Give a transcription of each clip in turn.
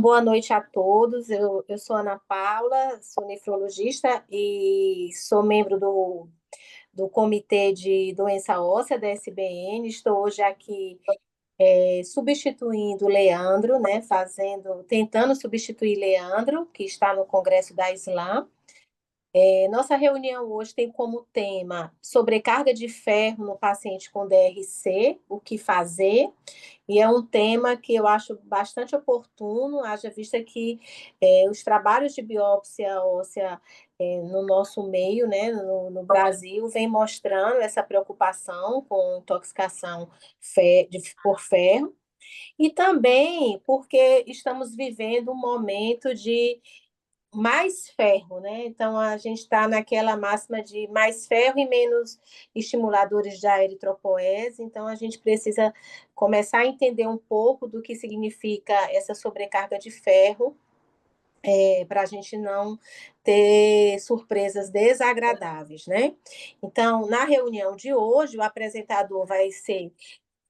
Boa noite a todos. Eu sou Ana Paula, sou nefrologista e sou membro do Comitê de Doença Óssea da SBN. Estou hoje aqui substituindo Leandro, né, tentando substituir Leandro, que está no Congresso da Islã. Nossa reunião hoje tem como tema sobrecarga de ferro no paciente com DRC, o que fazer. E é um tema que eu acho bastante oportuno, haja vista que os trabalhos de biópsia óssea no nosso meio, né, no Brasil, vem mostrando essa preocupação com intoxicação por ferro, e também porque estamos vivendo um momento de mais ferro, né? Então a gente está naquela máxima de mais ferro e menos estimuladores da eritropoese. Então a gente precisa começar a entender um pouco do que significa essa sobrecarga de ferro, para a gente não ter surpresas desagradáveis, né? Então, na reunião de hoje, o apresentador vai ser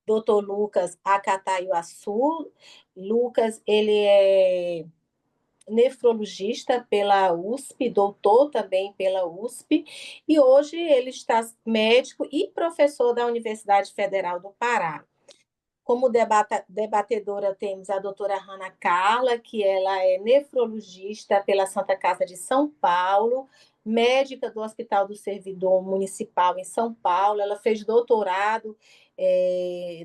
Dr. Lucas Acatayuaçu. Lucas, ele é nefrologista pela USP, doutor também pela USP, e hoje ele está médico e professor da Universidade Federal do Pará. Como debatedora, temos a doutora Hanna Carla, que ela é nefrologista pela Santa Casa de São Paulo, médica do Hospital do Servidor Municipal em São Paulo. Ela fez doutorado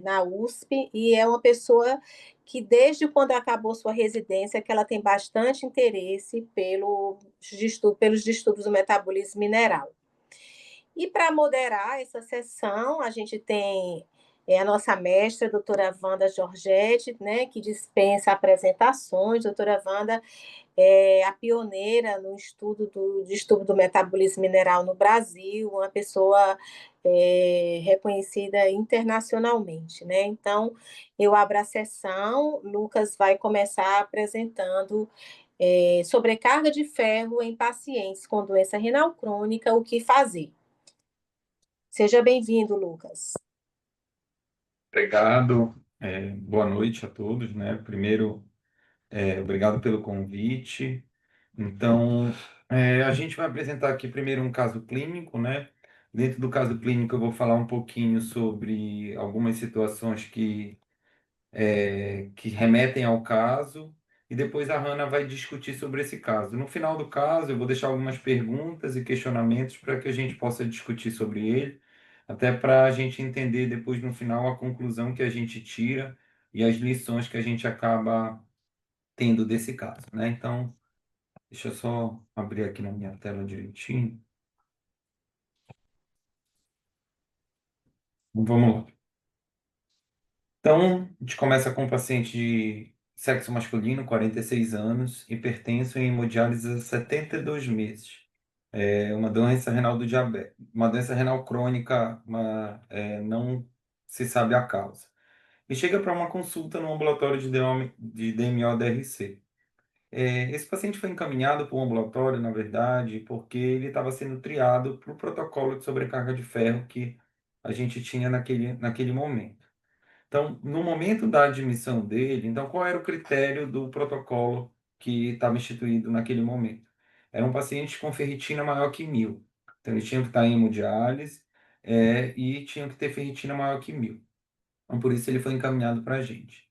na USP e é uma pessoa que, desde quando acabou sua residência, que ela tem bastante interesse pelos distúrbios do metabolismo mineral. E para moderar essa sessão, a gente tem a nossa mestra, a doutora Wanda Giorgetti, né, que dispensa apresentações. Doutora Wanda é a pioneira no estudo do distúrbio do metabolismo mineral no Brasil, uma pessoa reconhecida internacionalmente, né? Então, eu abro a sessão, Lucas vai começar apresentando sobrecarga de ferro em pacientes com doença renal crônica, o que fazer. Seja bem-vindo, Lucas. Obrigado, boa noite a todos, né? Primeiro, obrigado pelo convite. Então, a gente vai apresentar aqui primeiro um caso clínico, né? Dentro do caso clínico, eu vou falar um pouquinho sobre algumas situações que remetem ao caso, e depois a Hannah vai discutir sobre esse caso. No final do caso, eu vou deixar algumas perguntas e questionamentos para que a gente possa discutir sobre ele, até para a gente entender depois, no final, a conclusão que a gente tira e as lições que a gente acaba tendo desse caso, né? Então, deixa eu só abrir aqui na minha tela direitinho. Vamos lá. Então, a gente começa com um paciente de sexo masculino, 46 anos, hipertenso e em hemodiálise há 72 meses. É uma doença renal do diabetes, uma doença renal crônica, não se sabe a causa. E chega para uma consulta no ambulatório de DMO-DRC. Esse paciente foi encaminhado para o ambulatório, na verdade, porque ele estava sendo triado para o protocolo de sobrecarga de ferro que a gente tinha naquele momento. Então, no momento da admissão dele, então qual era o critério do protocolo que estava instituído naquele momento? Era um paciente com ferritina maior que 1.000. Então, ele tinha que estar em hemodiálise, e tinha que ter ferritina maior que 1.000. Então, por isso ele foi encaminhado para a gente.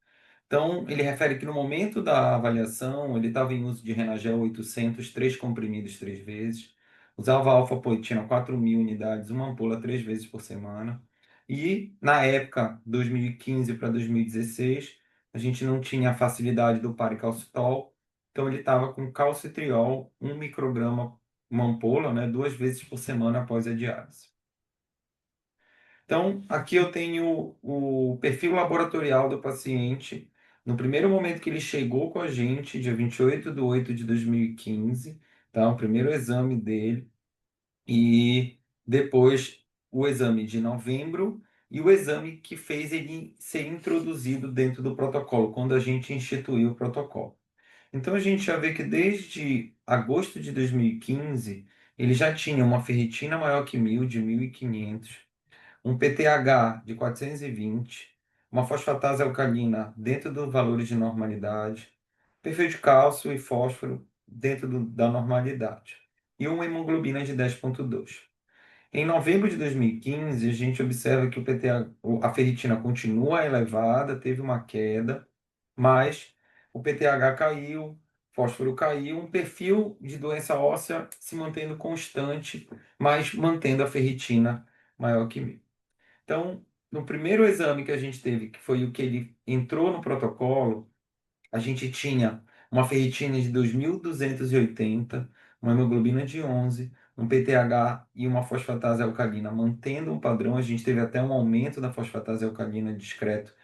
Então, ele refere que no momento da avaliação, ele estava em uso de Renagel 800, 3 comprimidos 3 vezes, usava alfa-poetina 4.000 unidades, uma ampola 3 vezes por semana. E, na época, 2015 para 2016, a gente não tinha a facilidade do paricalcitol, então ele estava com calcitriol, 1 micrograma, uma ampola, né, 2 vezes por semana após a diálise. Então, aqui eu tenho o perfil laboratorial do paciente. No primeiro momento que ele chegou com a gente, dia 28/8/2015, tá? O primeiro exame dele. E depois o exame de novembro e o exame que fez ele ser introduzido dentro do protocolo, quando a gente instituiu o protocolo. Então, a gente já vê que desde agosto de 2015, ele já tinha uma ferritina maior que 1.000, de 1.500, um PTH de 420, uma fosfatase alcalina dentro dos valores de normalidade, perfil de cálcio e fósforo dentro da normalidade, e uma hemoglobina de 10,2. Em novembro de 2015, a gente observa que a ferritina continua elevada, teve uma queda, mas o PTH caiu, fósforo caiu, um perfil de doença óssea se mantendo constante, mas mantendo a ferritina maior que 1.000. Então, no primeiro exame que a gente teve, que foi o que ele entrou no protocolo, a gente tinha uma ferritina de 2.280, uma hemoglobina de 11, um PTH e uma fosfatase alcalina mantendo um padrão. A gente teve até um aumento da fosfatase alcalina discreto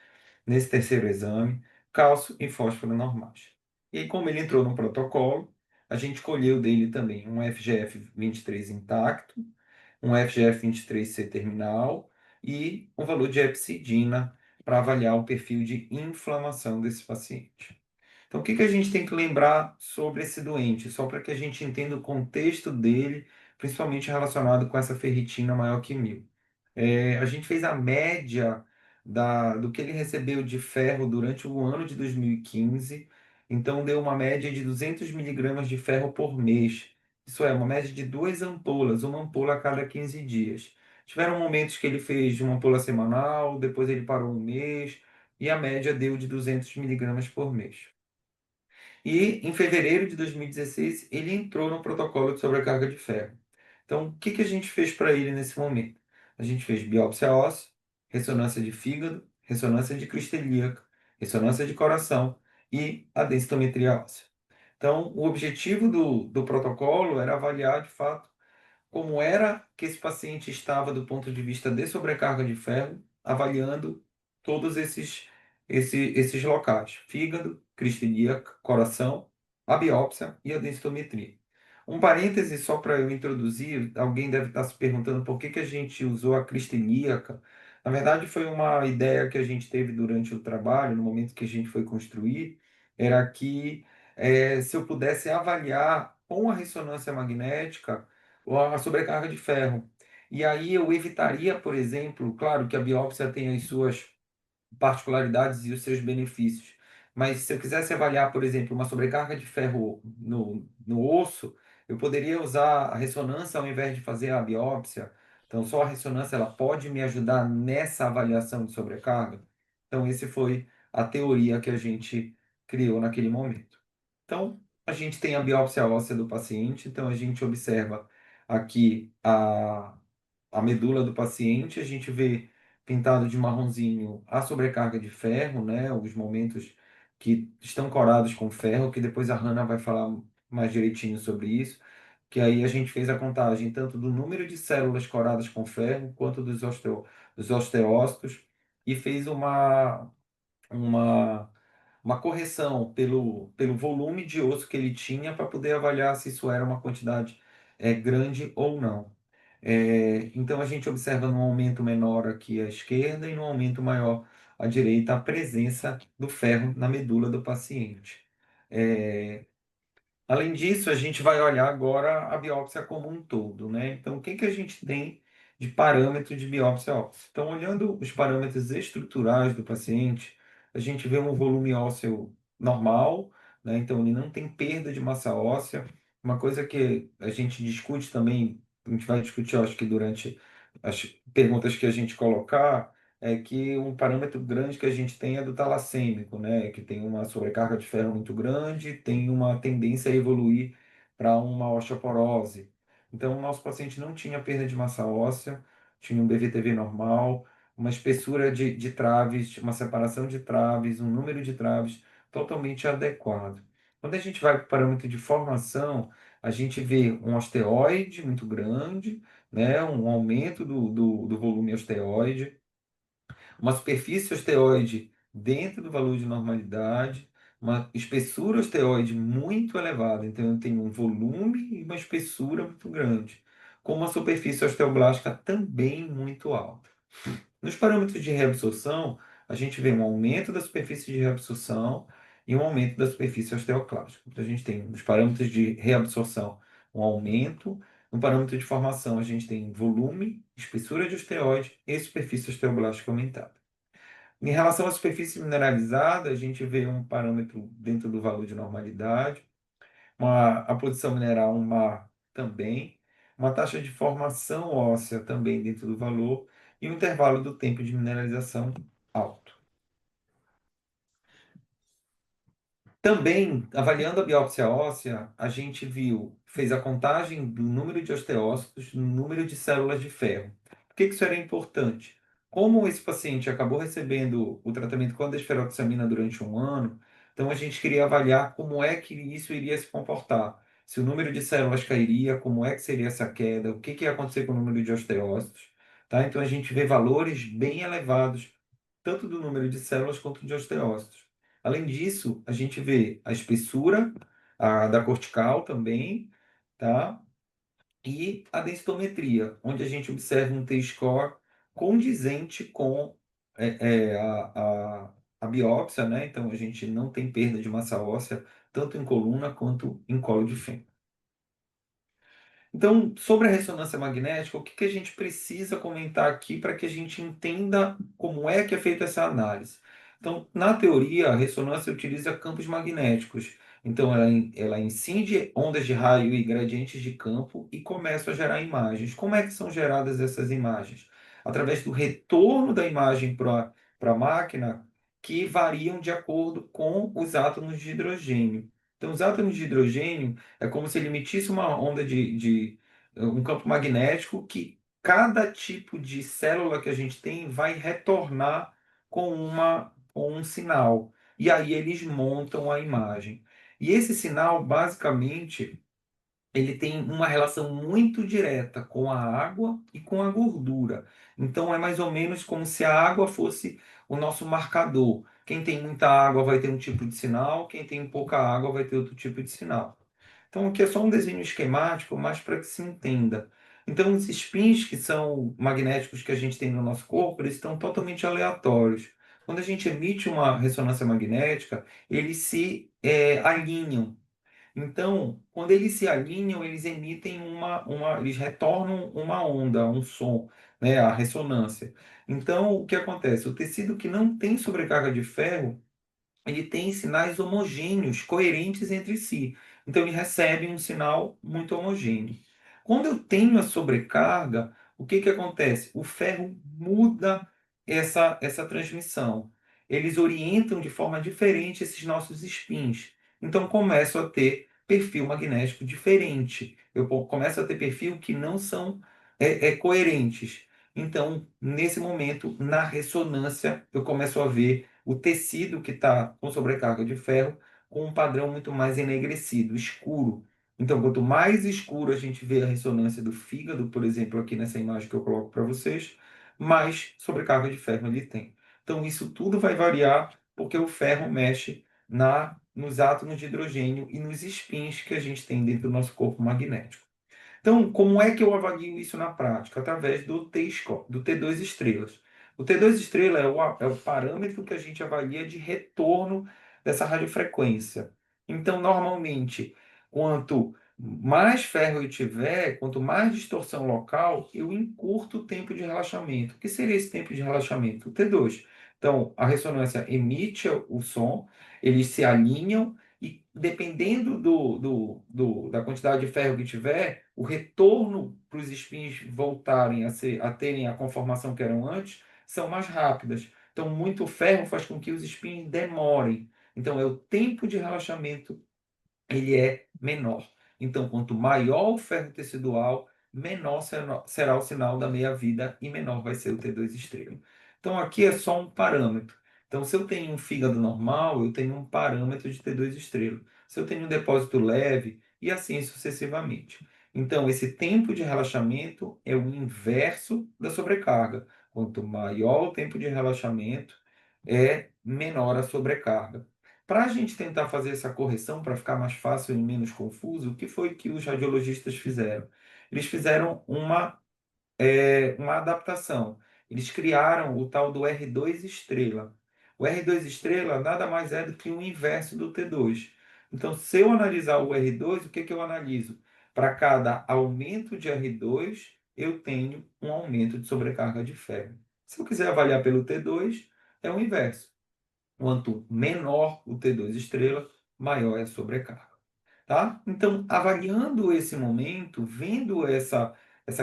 nesse terceiro exame, cálcio e fósforo normais. E aí, como ele entrou no protocolo, a gente colheu dele também um FGF-23 intacto, um FGF-23C terminal e um valor de hepcidina para avaliar o perfil de inflamação desse paciente. Então, o que que a gente tem que lembrar sobre esse doente? Só para que a gente entenda o contexto dele, principalmente relacionado com essa ferritina maior que 1.000. A gente fez a média do que ele recebeu de ferro durante o ano de 2015. Então, deu uma média de 200 miligramas de ferro por mês. Isso é, uma média de 2 ampolas, uma ampola a cada 15 dias. Tiveram momentos que ele fez uma ampola semanal, depois ele parou um mês, e a média deu de 200 miligramas por mês. E em fevereiro de 2016, ele entrou no protocolo de sobrecarga de ferro. Então, o que que a gente fez para ele nesse momento? A gente fez biópsia óssea, ressonância de fígado, ressonância de crista ilíaca, ressonância de coração e a densitometria óssea. Então, o objetivo do protocolo era avaliar, de fato, como era que esse paciente estava do ponto de vista de sobrecarga de ferro, avaliando todos esses locais: fígado, crista ilíaca, coração, a biópsia e a densitometria. Um parêntese só para eu introduzir, alguém deve estar se perguntando por que que a gente usou a crista ilíaca. Na verdade, foi uma ideia que a gente teve durante o trabalho, no momento que a gente foi construir, era que se eu pudesse avaliar com a ressonância magnética ou a sobrecarga de ferro. E aí eu evitaria, por exemplo, claro que a biópsia tem as suas particularidades e os seus benefícios, mas se eu quisesse avaliar, por exemplo, uma sobrecarga de ferro no osso, eu poderia usar a ressonância ao invés de fazer a biópsia. Então, só a ressonância ela pode me ajudar nessa avaliação de sobrecarga. Então, esse foi a teoria que a gente criou naquele momento. Então, a gente tem a biópsia óssea do paciente, então a gente observa aqui a medula do paciente, a gente vê pintado de marronzinho a sobrecarga de ferro, né, os momentos que estão corados com ferro, que depois a Hannah vai falar mais direitinho sobre isso, que aí a gente fez a contagem tanto do número de células coradas com ferro, quanto dos osteócitos, e fez uma uma correção pelo volume de osso que ele tinha para poder avaliar se isso era uma quantidade grande ou não. Então a gente observa num aumento menor aqui à esquerda e num aumento maior à direita a presença do ferro na medula do paciente. É, Além disso, a gente vai olhar agora a biópsia como um todo, né? Então, o que que a gente tem de parâmetro de biópsia óssea? Então, olhando os parâmetros estruturais do paciente, a gente vê um volume ósseo normal, né? Então, ele não tem perda de massa óssea. Uma coisa que a gente discute também, a gente vai discutir, eu acho que durante as perguntas que a gente colocar, é que um parâmetro grande que a gente tem é do talassêmico, né? Que tem uma sobrecarga de ferro muito grande, tem uma tendência a evoluir para uma osteoporose. Então, o nosso paciente não tinha perda de massa óssea, tinha um BVTV normal, uma espessura de traves, uma separação de traves, um número de traves totalmente adequado. Quando a gente vai para o parâmetro de formação, a gente vê um osteoide muito grande, né? Um aumento do volume osteoide, uma superfície osteoide dentro do valor de normalidade, uma espessura osteoide muito elevada, então eu tenho um volume e uma espessura muito grande, com uma superfície osteoblástica também muito alta. Nos parâmetros de reabsorção, a gente vê um aumento da superfície de reabsorção e um aumento da superfície osteoclástica. Então, a gente tem nos parâmetros de reabsorção um aumento, no parâmetro de formação, a gente tem volume, espessura de osteoide e superfície osteoblástica aumentada. Em relação à superfície mineralizada, a gente vê um parâmetro dentro do valor de normalidade, a posição mineral, um mar também, uma taxa de formação óssea também dentro do valor e um intervalo do tempo de mineralização alto. Também, avaliando a biópsia óssea, a gente viu, fez a contagem do número de osteócitos, no número de células de ferro. Por que isso era importante? Como esse paciente acabou recebendo o tratamento com a desferoxamina durante um ano, então a gente queria avaliar como é que isso iria se comportar. Se o número de células cairia, como é que seria essa queda, o que que ia acontecer com o número de osteócitos, tá? Então a gente vê valores bem elevados, tanto do número de células quanto de osteócitos. Além disso, a gente vê a espessura da cortical também, tá? E a densitometria, onde a gente observa um T-score condizente com a biópsia, né? Então, a gente não tem perda de massa óssea, tanto em coluna quanto em colo de fêmur. Então, sobre a ressonância magnética, o que que a gente precisa comentar aqui para que a gente entenda como é que é feita essa análise? Então, na teoria, a ressonância utiliza campos magnéticos. Então, ela incide ondas de raio e gradientes de campo e começa a gerar imagens. Como é que são geradas essas imagens? Através do retorno da imagem para a máquina, que variam de acordo com os átomos de hidrogênio. Então, os átomos de hidrogênio é como se ele emitisse uma onda um campo magnético que cada tipo de célula que a gente tem vai retornar com um sinal. E aí eles montam a imagem. E esse sinal, basicamente, ele tem uma relação muito direta com a água e com a gordura. Então é mais ou menos como se a água fosse o nosso marcador. Quem tem muita água vai ter um tipo de sinal, quem tem pouca água vai ter outro tipo de sinal. Então aqui é só um desenho esquemático, mas para que se entenda. Então os spins que são magnéticos que a gente tem no nosso corpo, eles estão totalmente aleatórios. Quando a gente emite uma ressonância magnética, eles se alinham. Então, quando eles se alinham, eles emitem eles retornam uma onda, um som, né, a ressonância. Então, o que acontece? O tecido que não tem sobrecarga de ferro, ele tem sinais homogêneos, coerentes entre si. Então, ele recebe um sinal muito homogêneo. Quando eu tenho a sobrecarga, o que que acontece? O ferro muda essa transmissão. Eles orientam de forma diferente esses nossos spins. Então, começo a ter perfil magnético diferente. Eu começo a ter perfil que não são coerentes. Então, nesse momento, na ressonância, eu começo a ver o tecido que está com sobrecarga de ferro com um padrão muito mais enegrecido, escuro. Então, quanto mais escuro a gente vê a ressonância do fígado, por exemplo, aqui nessa imagem que eu coloco para vocês, mais sobrecarga de ferro ele tem. Então, isso tudo vai variar porque o ferro mexe nos átomos de hidrogênio e nos spins que a gente tem dentro do nosso corpo magnético. Então, como é que eu avalio isso na prática? Através do T-score, do T2 estrelas. O T2 estrela é o parâmetro que a gente avalia de retorno dessa radiofrequência. Então, normalmente, quanto mais ferro eu tiver, quanto mais distorção local, eu encurto o tempo de relaxamento. O que seria esse tempo de relaxamento? O T2. Então, a ressonância emite o som, eles se alinham e dependendo da quantidade de ferro que tiver, o retorno para os spins voltarem a terem a conformação que eram antes, são mais rápidas. Então, muito ferro faz com que os spins demorem. Então, é o tempo de relaxamento, ele é menor. Então, quanto maior o ferro tecidual, menor será o sinal da meia-vida e menor vai ser o T2 estrela. Então, aqui é só um parâmetro. Então, se eu tenho um fígado normal, eu tenho um parâmetro de T2 estrela. Se eu tenho um depósito leve, e assim sucessivamente. Então, esse tempo de relaxamento é o inverso da sobrecarga. Quanto maior o tempo de relaxamento, é menor a sobrecarga. Para a gente tentar fazer essa correção, para ficar mais fácil e menos confuso, o que foi que os radiologistas fizeram? Eles fizeram uma adaptação. Eles criaram o tal do R2 estrela. O R2 estrela nada mais é do que o inverso do T2. Então, se eu analisar o R2, o que que eu analiso? Para cada aumento de R2, eu tenho um aumento de sobrecarga de ferro. Se eu quiser avaliar pelo T2, é o inverso. Quanto menor o T2 estrela, maior é a sobrecarga. Tá? Então, avaliando esse momento, vendo essa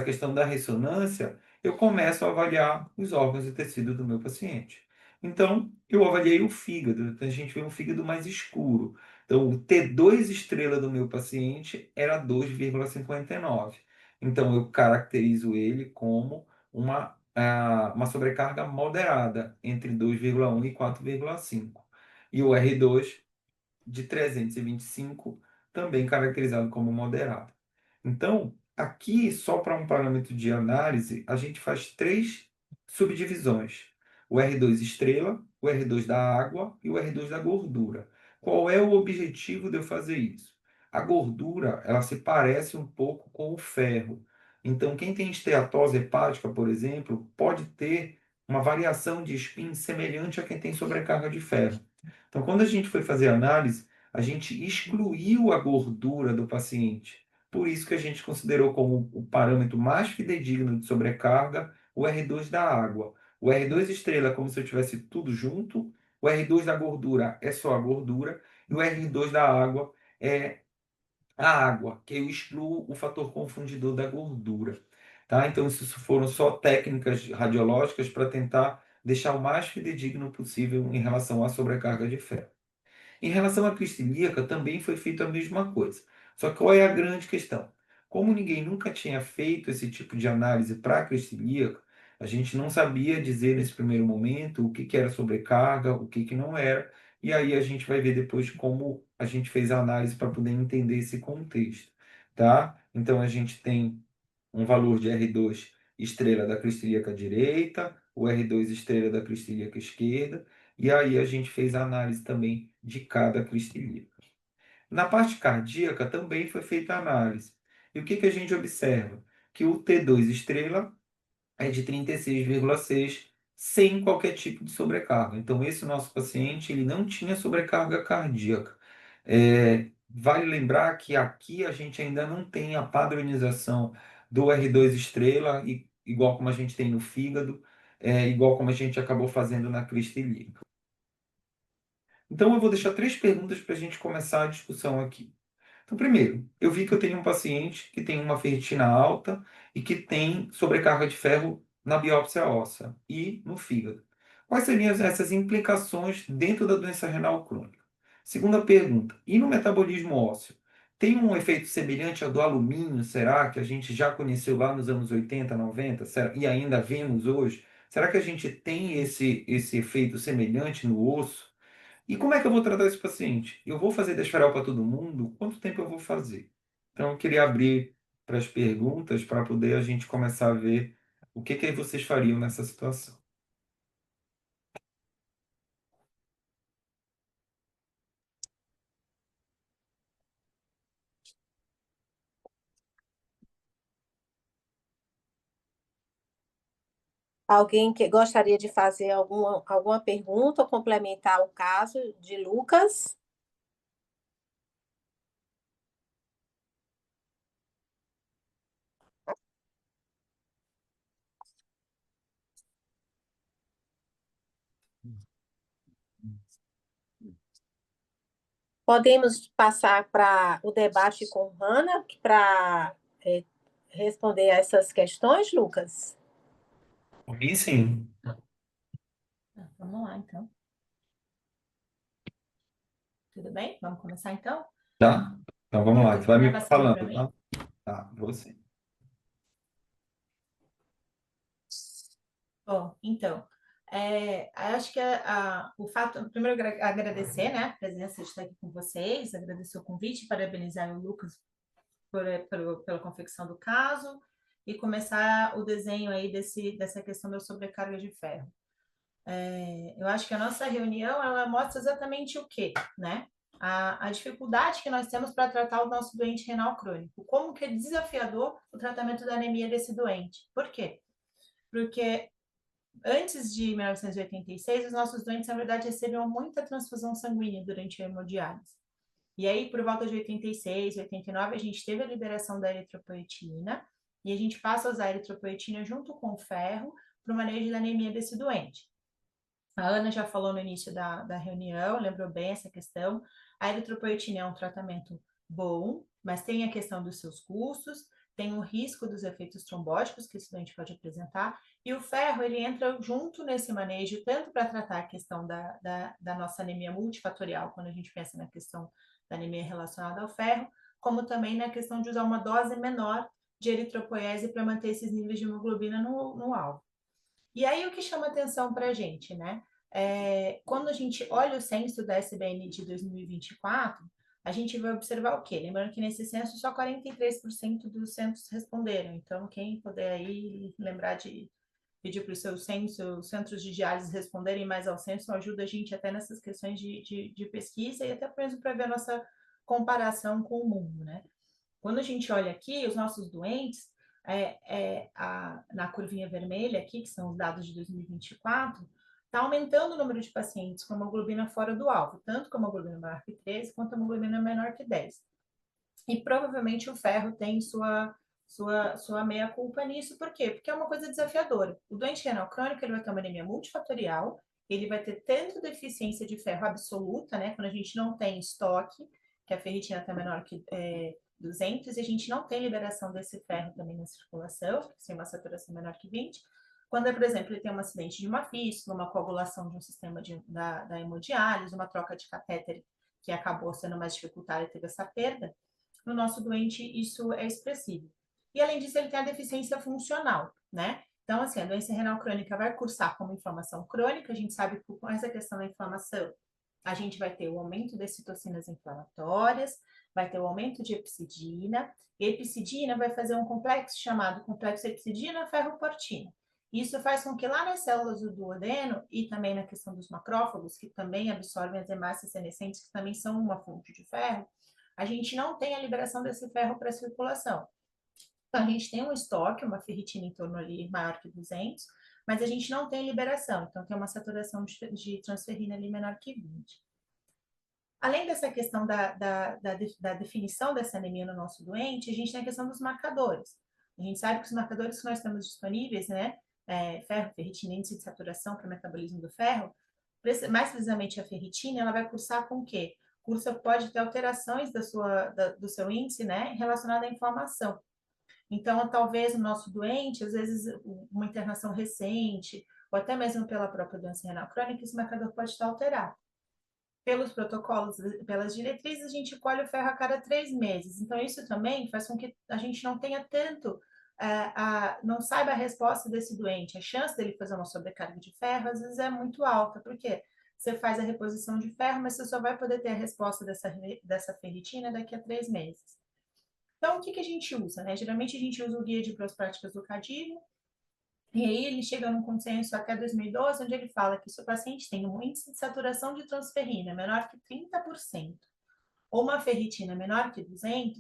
questão da ressonância, eu começo a avaliar os órgãos e tecidos do meu paciente. Então, eu avaliei o fígado, então a gente vê um fígado mais escuro. Então, o T2 estrela do meu paciente era 2,59. Então, eu caracterizo ele como uma sobrecarga moderada, entre 2,1 e 4,5. E o R2 de 325, também caracterizado como moderado. Então, aqui, só para um parâmetro de análise, a gente faz três subdivisões: o R2 estrela, o R2 da água e o R2 da gordura. Qual é o objetivo de eu fazer isso? A gordura, ela se parece um pouco com o ferro. Então, quem tem esteatose hepática, por exemplo, pode ter uma variação de spin semelhante a quem tem sobrecarga de ferro. Então, quando a gente foi fazer a análise, a gente excluiu a gordura do paciente. Por isso que a gente considerou como o parâmetro mais fidedigno de sobrecarga o R2 da água. O R2 estrela é como se eu tivesse tudo junto, o R2 da gordura é só a gordura, e o R2 da água é a água, que eu excluo o fator confundidor da gordura. Tá? Então, isso foram só técnicas radiológicas para tentar deixar o mais fidedigno possível em relação à sobrecarga de ferro. Em relação à crise ilíaca, também foi feita a mesma coisa. Só que qual é a grande questão? Como ninguém nunca tinha feito esse tipo de análise para a crise ilíaca, a gente não sabia dizer nesse primeiro momento o que que era sobrecarga, o que que não era, e aí a gente vai ver depois como a gente fez a análise para poder entender esse contexto, tá? Então a gente tem um valor de R2 estrela da crista ilíaca direita, o R2 estrela da crista ilíaca esquerda, e aí a gente fez a análise também de cada crista ilíaca. Na parte cardíaca também foi feita a análise. E o que que a gente observa? Que o T2 estrela é de 36,6 sem qualquer tipo de sobrecarga. Então, esse nosso paciente ele não tinha sobrecarga cardíaca. Vale lembrar que aqui a gente ainda não tem a padronização do R2 estrela, igual como a gente tem no fígado, igual como a gente acabou fazendo na crista ilíaca. Então, eu vou deixar três perguntas para a gente começar a discussão aqui. Então, primeiro, eu vi que eu tenho um paciente que tem uma ferritina alta e que tem sobrecarga de ferro na biópsia óssea e no fígado. Quais seriam essas implicações dentro da doença renal crônica? Segunda pergunta, e no metabolismo ósseo? Tem um efeito semelhante ao do alumínio, será que a gente já conheceu lá nos anos 80, 90, e ainda vemos hoje? Será que a gente tem esse efeito semelhante no osso? E como é que eu vou tratar esse paciente? Eu vou fazer desferal para todo mundo? Quanto tempo eu vou fazer? Então, eu queria abrir para as perguntas para poder a gente começar a ver o que que vocês fariam nessa situação. Alguém que gostaria de fazer alguma pergunta ou complementar o caso de Lucas? Podemos passar para o debate com Hanna para responder a essas questões, Lucas? Por mim, sim. Vamos lá, então. Tudo bem? Vamos começar, então? Tá? Então vamos lá. Você vai me Gravação falando, pra mim? tá? Tá, você. Bom, então, acho que o fato, primeiro agradecer, né, a presença de estar aqui com vocês, agradecer o convite, parabenizar o Lucas pela confecção do caso e começar o desenho aí dessa questão da sobrecarga de ferro. Eu acho que a nossa reunião, ela mostra exatamente o quê, né? A dificuldade que nós temos para tratar o nosso doente renal crônico. Como que é desafiador o tratamento da anemia desse doente. Por quê? Porque antes de 1986, os nossos doentes, na verdade, recebiam muita transfusão sanguínea durante a hemodiálise. E aí, por volta de 86, 89, a gente teve a liberação da eritropoetina e a gente passa a usar a eritropoetina junto com o ferro para o manejo da anemia desse doente. A Ana já falou no início da reunião, lembrou bem essa questão. A eritropoetina é um tratamento bom, mas tem a questão dos seus custos, tem o risco dos efeitos trombóticos que esse doente pode apresentar, e o ferro, ele entra junto nesse manejo, tanto para tratar a questão da nossa anemia multifatorial, quando a gente pensa na questão da anemia relacionada ao ferro, como também na questão de usar uma dose menor de eritropoese para manter esses níveis de hemoglobina no alvo. E aí o que chama atenção para a gente, né? Quando a gente olha o censo da SBN de 2024, a gente vai observar o quê? Lembrando que nesse censo só 43% dos censos responderam. Então, quem puder aí lembrar de pedir para os seus centros de diálise responderem mais ao censo, ajuda a gente até nessas questões de pesquisa e até mesmo para ver a nossa comparação com o mundo, né? Quando a gente olha aqui, os nossos doentes, na curvinha vermelha aqui, que são os dados de 2024, está aumentando o número de pacientes com hemoglobina fora do alvo, tanto com hemoglobina maior que 13, quanto hemoglobina menor que 10. E provavelmente o ferro tem sua meia-culpa nisso, por quê? Porque é uma coisa desafiadora. O doente renal crônico, ele vai ter uma anemia multifatorial, ele vai ter tanto deficiência de ferro absoluta, né, quando a gente não tem estoque, que a ferritina está menor que 200, e a gente não tem liberação desse ferro também na circulação, sem uma saturação menor que 20. Quando, por exemplo, ele tem um acidente de uma fístula, uma coagulação de um sistema da hemodiálise, uma troca de catéter que acabou sendo mais dificultada e teve essa perda, no nosso doente isso é expressivo. E além disso, ele tem a deficiência funcional, né? Então, assim, a doença renal crônica vai cursar como inflamação crônica, a gente sabe que com essa questão da inflamação, a gente vai ter o aumento das citocinas inflamatórias, vai ter o aumento de epsidina, e a epsidina vai fazer um complexo chamado complexo epsidina-ferroportina. Isso faz com que lá nas células do duodeno e também na questão dos macrófagos, que também absorvem as hemácias senescentes, que também são uma fonte de ferro, a gente não tem a liberação desse ferro para a circulação. Então, a gente tem um estoque, uma ferritina em torno ali maior que 200, mas a gente não tem liberação, então tem uma saturação de transferrina ali menor que 20. Além dessa questão da definição dessa anemia no nosso doente, a gente tem a questão dos marcadores. A gente sabe que os marcadores que nós temos disponíveis, né, ferro, ferritina, índice de saturação para o metabolismo do ferro, mais precisamente a ferritina, ela vai cursar com o quê? Pode ter alterações do seu índice, né, relacionada à inflamação. Então, talvez o nosso doente, às vezes, uma internação recente, ou até mesmo pela própria doença renal crônica, esse marcador pode estar alterado. Pelos protocolos, pelas diretrizes, a gente colhe o ferro a cada 3 meses. Então, isso também faz com que a gente não tenha tanto, não saiba a resposta desse doente. A chance dele fazer uma sobrecarga de ferro, às vezes, é muito alta. Por quê? Você faz a reposição de ferro, mas você só vai poder ter a resposta dessa ferritina daqui a 3 meses. Então, o que a gente usa, né? Geralmente a gente usa o guia de boas práticas do CADIGO, e aí ele chega num consenso até 2012, onde ele fala que se o paciente tem um índice de saturação de transferrina menor que 30%, ou uma ferritina menor que 200,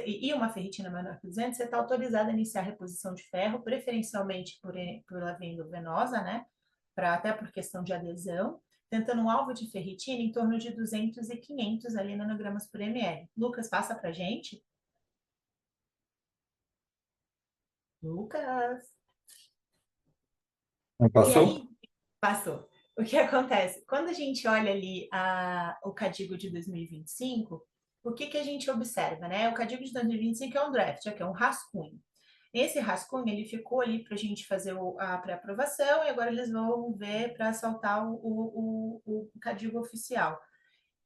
e uma ferritina menor que 200, você está autorizado a iniciar a reposição de ferro, preferencialmente por via endovenosa, né? Até por questão de adesão, tentando um alvo de ferritina em torno de 200 e 500 ali nanogramas por ml. Lucas, passa para a gente. Lucas. Não E passou? aí, passou. O que acontece? Quando a gente olha ali o CADIGO de 2025, o que a gente observa, né? O CADIGO de 2025 é um draft, é um rascunho. Esse rascunho, ele ficou ali para a gente fazer a pré-aprovação e agora eles vão ver para saltar o CADIGO oficial.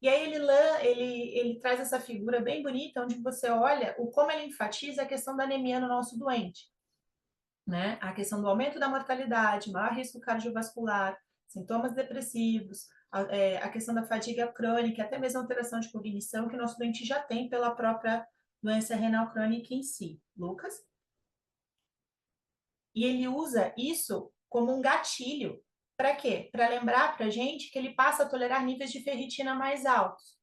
E aí ele traz essa figura bem bonita, onde você olha como ele enfatiza a questão da anemia no nosso doente, né? A questão do aumento da mortalidade, maior risco cardiovascular, sintomas depressivos, a questão da fadiga crônica, até mesmo alteração de cognição que o nosso doente já tem pela própria doença renal crônica em si. Lucas? E ele usa isso como um gatilho. Para quê? Para lembrar para a gente que ele passa a tolerar níveis de ferritina mais altos.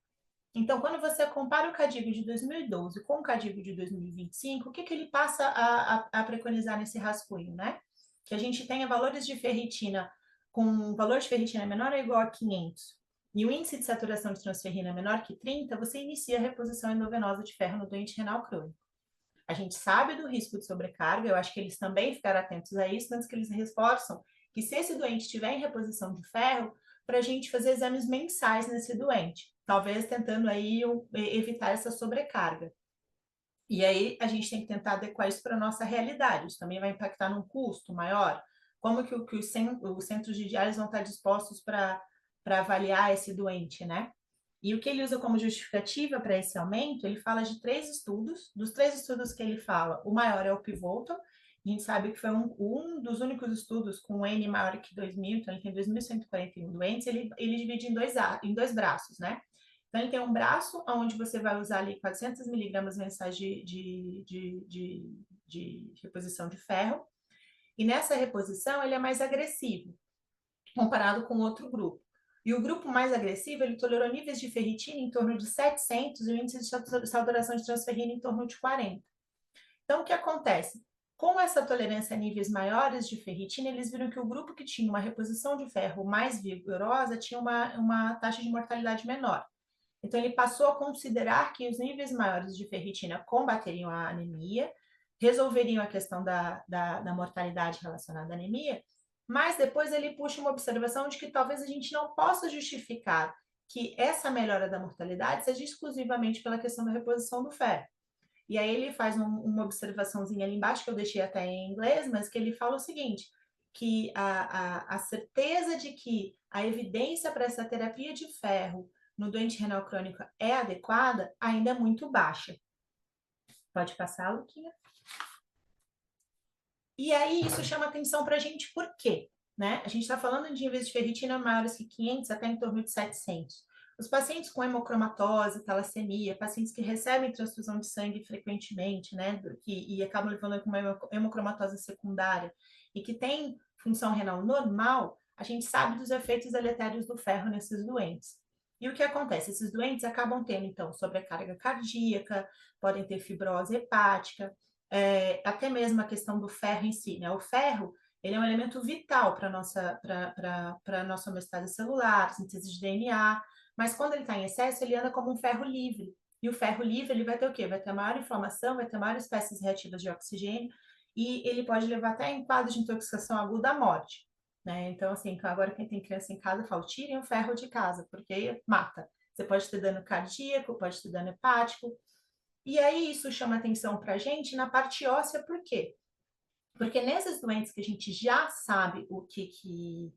Então, quando você compara o CADIGO de 2012 com o CADIGO de 2025, o que ele passa a preconizar nesse rascunho, né? Que a gente tenha valores de ferritina com um valor de ferritina menor ou igual a 500 e o índice de saturação de transferrina menor que 30, você inicia a reposição endovenosa de ferro no doente renal crônico. A gente sabe do risco de sobrecarga, eu acho que eles também ficaram atentos a isso, antes que eles reforçam que se esse doente estiver em reposição de ferro, para a gente fazer exames mensais nesse doente, talvez tentando aí evitar essa sobrecarga. E aí a gente tem que tentar adequar isso para a nossa realidade. Isso também vai impactar num custo maior. Como que os centros de diálise vão estar dispostos para avaliar esse doente, né? E o que ele usa como justificativa para esse aumento, ele fala de 3 estudos. Dos 3 estudos que ele fala, o maior é o Pivotal. A gente sabe que foi um dos únicos estudos com N maior que 2.000, então ele tem 2.141 doentes, ele divide em dois braços, né? Então, ele tem um braço onde você vai usar ali 400 miligramas mensais de reposição de ferro, e nessa reposição ele é mais agressivo, comparado com outro grupo. E o grupo mais agressivo, ele tolerou níveis de ferritina em torno de 700 e o índice de saturação de transferrina em torno de 40. Então, o que acontece? Com essa tolerância a níveis maiores de ferritina, eles viram que o grupo que tinha uma reposição de ferro mais vigorosa tinha uma taxa de mortalidade menor. Então, ele passou a considerar que os níveis maiores de ferritina combateriam a anemia, resolveriam a questão da mortalidade relacionada à anemia, mas depois ele puxa uma observação de que talvez a gente não possa justificar que essa melhora da mortalidade seja exclusivamente pela questão da reposição do ferro. E aí ele faz uma observaçãozinha ali embaixo, que eu deixei até em inglês, mas que ele fala o seguinte, que a certeza de que a evidência para essa terapia de ferro no doente renal crônico é adequada ainda é muito baixa. Pode passar, Luquinha? E aí isso chama atenção para a gente, por quê? Né? A gente está falando de níveis de ferritina maiores que 500 até em torno de 700. Os pacientes com hemocromatose, talassemia, pacientes que recebem transfusão de sangue frequentemente, né, e acabam levando com uma hemocromatose secundária e que tem função renal normal, a gente sabe dos efeitos deletérios do ferro nesses doentes. E o que acontece? Esses doentes acabam tendo, então, sobrecarga cardíaca, podem ter fibrose hepática, até mesmo a questão do ferro em si, né? O ferro, ele é um elemento vital para a nossa homeostase celular, síntese de DNA, mas quando ele está em excesso, ele anda como um ferro livre. E o ferro livre, ele vai ter o quê? Vai ter maior inflamação, vai ter maiores espécies reativas de oxigênio, e ele pode levar até em quadro de intoxicação aguda à morte. Né? Então, assim, agora quem tem criança em casa, fala, tirem o ferro de casa, porque mata. Você pode ter dano cardíaco, pode ter dano hepático. E aí isso chama atenção para a gente na parte óssea, por quê? Porque nesses doentes que a gente já sabe o que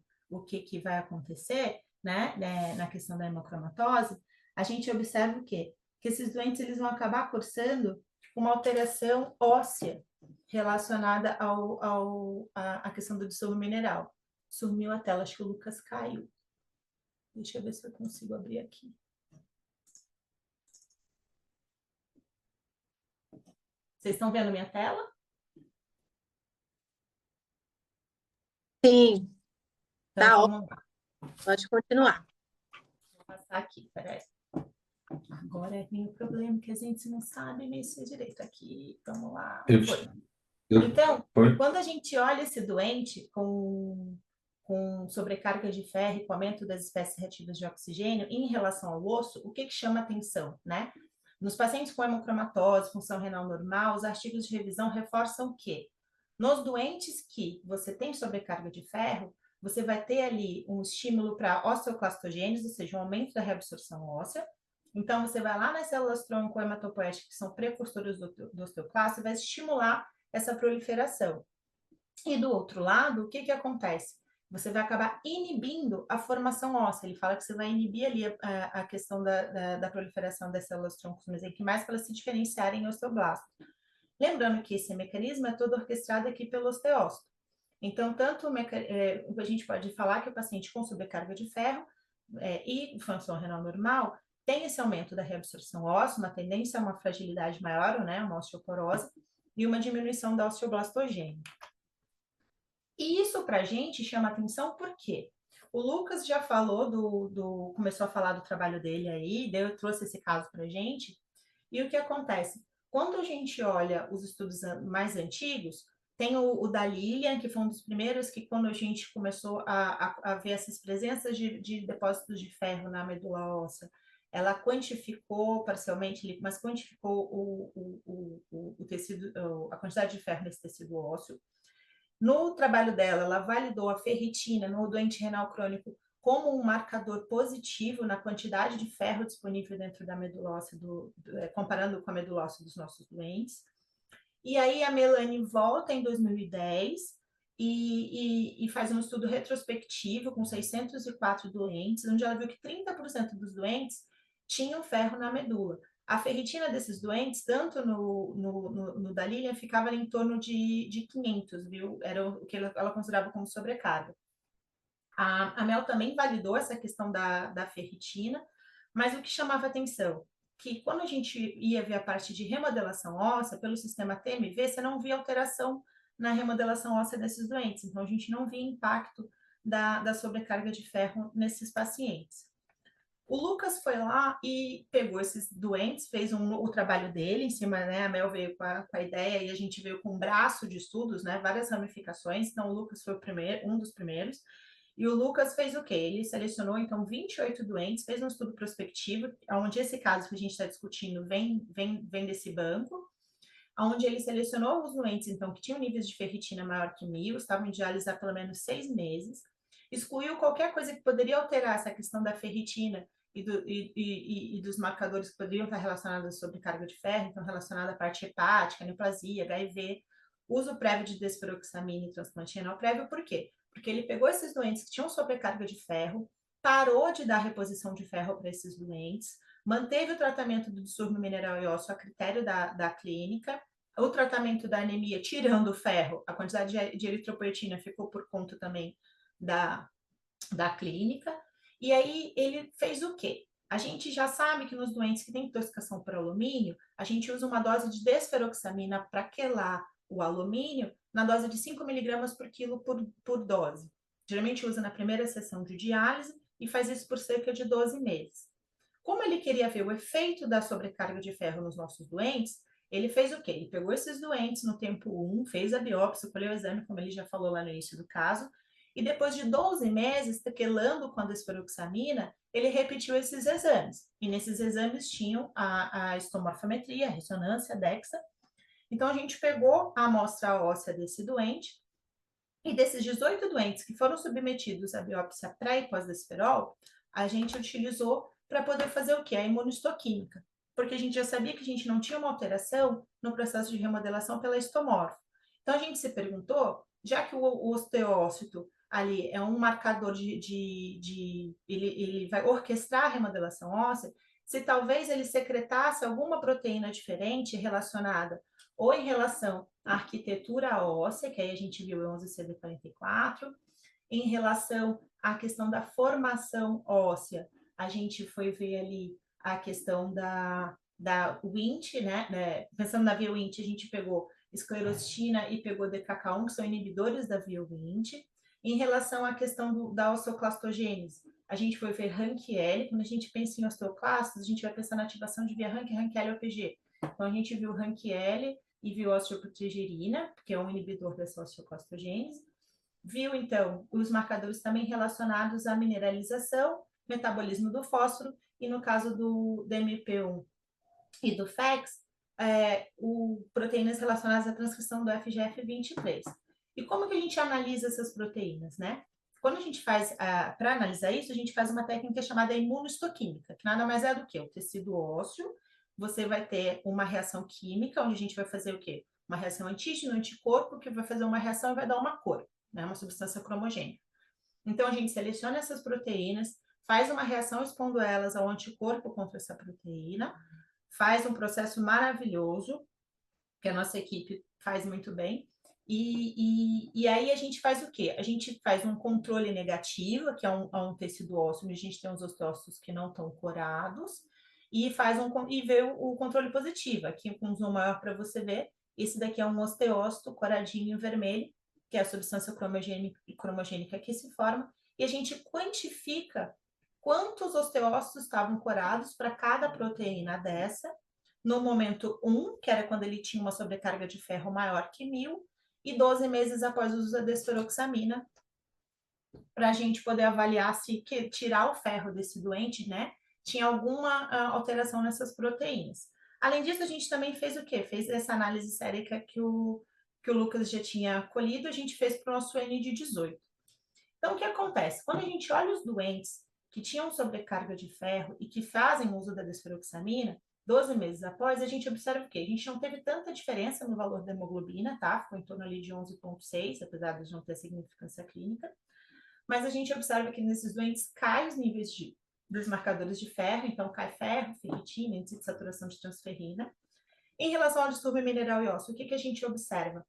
vai acontecer, né, na questão da hemocromatose, a gente observa o quê? Que esses doentes eles vão acabar cursando uma alteração óssea relacionada à questão do dissolo mineral. Sumiu a tela, acho que o Lucas caiu. Deixa eu ver se eu consigo abrir aqui. Vocês estão vendo minha tela? Sim, Então, tá vamos ótimo. lá. Pode continuar. Vou passar aqui, peraí. Agora vem o problema que a gente não sabe mexer direito aqui. Vamos lá. Foi. Então, quando a gente olha esse doente com sobrecarga de ferro e com aumento das espécies reativas de oxigênio, em relação ao osso, o que chama atenção, né? Nos pacientes com hemocromatose, função renal normal, os artigos de revisão reforçam que nos doentes que você tem sobrecarga de ferro, você vai ter ali um estímulo para osteoclastogênese, ou seja, um aumento da reabsorção óssea. Então, você vai lá nas células tronco hematopoéticas, que são precursoras do osteoclasto, e vai estimular essa proliferação. E do outro lado, o que acontece? Você vai acabar inibindo a formação óssea. Ele fala que você vai inibir ali a questão da proliferação das células troncos mesenquimais para elas se diferenciarem em osteoblasto. Lembrando que esse mecanismo é todo orquestrado aqui pelo osteócito. Então, a gente pode falar que o paciente com sobrecarga de ferro e função renal normal tem esse aumento da reabsorção óssea, uma tendência a uma fragilidade maior, né, uma osteoporose, e uma diminuição da osteoblastogênese. E isso para a gente chama atenção porque o Lucas já falou começou a falar do trabalho dele aí, trouxe esse caso para a gente, e o que acontece? Quando a gente olha os estudos mais antigos, tem o da Lilian, que foi um dos primeiros que quando a gente começou a ver essas presenças de depósitos de ferro na medula óssea, ela quantificou parcialmente, mas quantificou o tecido, a quantidade de ferro nesse tecido ósseo. No trabalho dela, ela validou a ferritina no doente renal crônico como um marcador positivo na quantidade de ferro disponível dentro da medula óssea, comparando com a medula óssea dos nossos doentes. E aí a Melanie volta em 2010 e faz um estudo retrospectivo com 604 doentes, onde ela viu que 30% dos doentes tinham ferro na medula. A ferritina desses doentes, tanto no da Lilian, ficava em torno de 500, viu? Era o que ela considerava como sobrecarga. A Mel também validou essa questão da ferritina, mas o que chamava atenção, que quando a gente ia ver a parte de remodelação óssea, pelo sistema TMV, você não via alteração na remodelação óssea desses doentes, então a gente não via impacto da sobrecarga de ferro nesses pacientes. O Lucas foi lá e pegou esses doentes, fez o trabalho dele em cima, né? A Mel veio com a ideia e a gente veio com um braço de estudos, né? Várias ramificações. Então, o Lucas foi um dos primeiros. E o Lucas fez o quê? Ele selecionou, então, 28 doentes, fez um estudo prospectivo, onde esse caso que a gente está discutindo vem desse banco, onde ele selecionou os doentes, então, que tinham níveis de ferritina maior que 1.000, estavam em diálise há pelo menos 6 meses, excluiu qualquer coisa que poderia alterar essa questão da ferritina e dos marcadores que poderiam estar relacionados à sobrecarga de ferro, então relacionada à parte hepática, neoplasia, HIV, uso prévio de desferoxamina e transplante renal prévio. Por quê? Porque ele pegou esses doentes que tinham sobrecarga de ferro, parou de dar reposição de ferro para esses doentes, manteve o tratamento do distúrbio mineral e ósseo a critério da clínica, o tratamento da anemia, tirando o ferro, a quantidade de eritropoetina ficou por conta também da clínica. E aí ele fez o quê? A gente já sabe que nos doentes que têm intoxicação por alumínio, a gente usa uma dose de desferoxamina para quelar o alumínio na dose de 5 miligramas por quilo por dose. Geralmente usa na primeira sessão de diálise e faz isso por cerca de 12 meses. Como ele queria ver o efeito da sobrecarga de ferro nos nossos doentes, ele fez o quê? Ele pegou esses doentes no tempo 1, fez a biópsia, colheu o exame, como ele já falou lá no início do caso, e depois de 12 meses, tequelando com a desferoxamina, ele repetiu esses exames. E nesses exames tinham a estomorfometria, a ressonância, a DEXA. Então, a gente pegou a amostra óssea desse doente, e desses 18 doentes que foram submetidos à biópsia pré e pós-desferol, a gente utilizou para poder fazer o quê? A imunistoquímica. Porque a gente já sabia que a gente não tinha uma alteração no processo de remodelação pela estomorfo. Então, a gente se perguntou, já que o osteócito ali é um marcador ele vai orquestrar a remodelação óssea, se talvez ele secretasse alguma proteína diferente relacionada ou em relação à arquitetura óssea, que aí a gente viu o 11CD44, em relação à questão da formação óssea, a gente foi ver ali a questão da Wnt, né? Pensando na via Wnt, a gente pegou esclerostina e pegou DKK1, que são inibidores da via Wnt. Em relação à questão da osteoclastogênese, a gente foi ver RANKL. Quando a gente pensa em osteoclastos, a gente vai pensar na ativação de via RANK, RANKL OPG. Então, a gente viu RANKL e viu osteoprotegerina, que é um inibidor dessa osteoclastogênese. Viu, então, os marcadores também relacionados à mineralização, metabolismo do fósforo, e no caso do DMP1 e do FEX, proteínas relacionadas à transcrição do FGF23. E como que a gente analisa essas proteínas, né? Quando a gente faz, para analisar isso, a gente faz uma técnica chamada imunohistoquímica, que nada mais é do que o tecido ósseo, você vai ter uma reação química, onde a gente vai fazer o quê? Uma reação antígeno-anticorpo, que vai fazer uma reação e vai dar uma cor, né? Uma substância cromogênica. Então, a gente seleciona essas proteínas, faz uma reação expondo elas ao anticorpo contra essa proteína, faz um processo maravilhoso, que a nossa equipe faz muito bem, e aí a gente faz o quê? A gente faz um controle negativo, que é um tecido ósseo, onde a gente tem os osteócitos que não estão corados, e vê o controle positivo, aqui com um zoom maior para você ver, esse daqui é um osteócito coradinho vermelho, que é a substância cromogênica que se forma, e a gente quantifica quantos osteócitos estavam corados para cada proteína dessa, no momento 1, que era quando ele tinha uma sobrecarga de ferro maior que 1.000, e 12 meses após o uso da desferoxamina, para a gente poder avaliar se tirar o ferro desse doente, né, tinha alguma alteração nessas proteínas. Além disso, a gente também fez o quê? Fez essa análise sérica que o Lucas já tinha colhido, a gente fez para o nosso N de 18. Então, o que acontece? Quando a gente olha os doentes que tinham sobrecarga de ferro e que fazem uso da desferoxamina, 12 meses após, a gente observa o quê? A gente não teve tanta diferença no valor da hemoglobina, tá? Ficou em torno ali de 11,6, apesar de não ter significância clínica. Mas a gente observa que nesses doentes cai os níveis dos marcadores de ferro, então cai ferro, ferritina, índice de saturação de transferrina. Em relação ao distúrbio mineral e ósseo, o que a gente observa?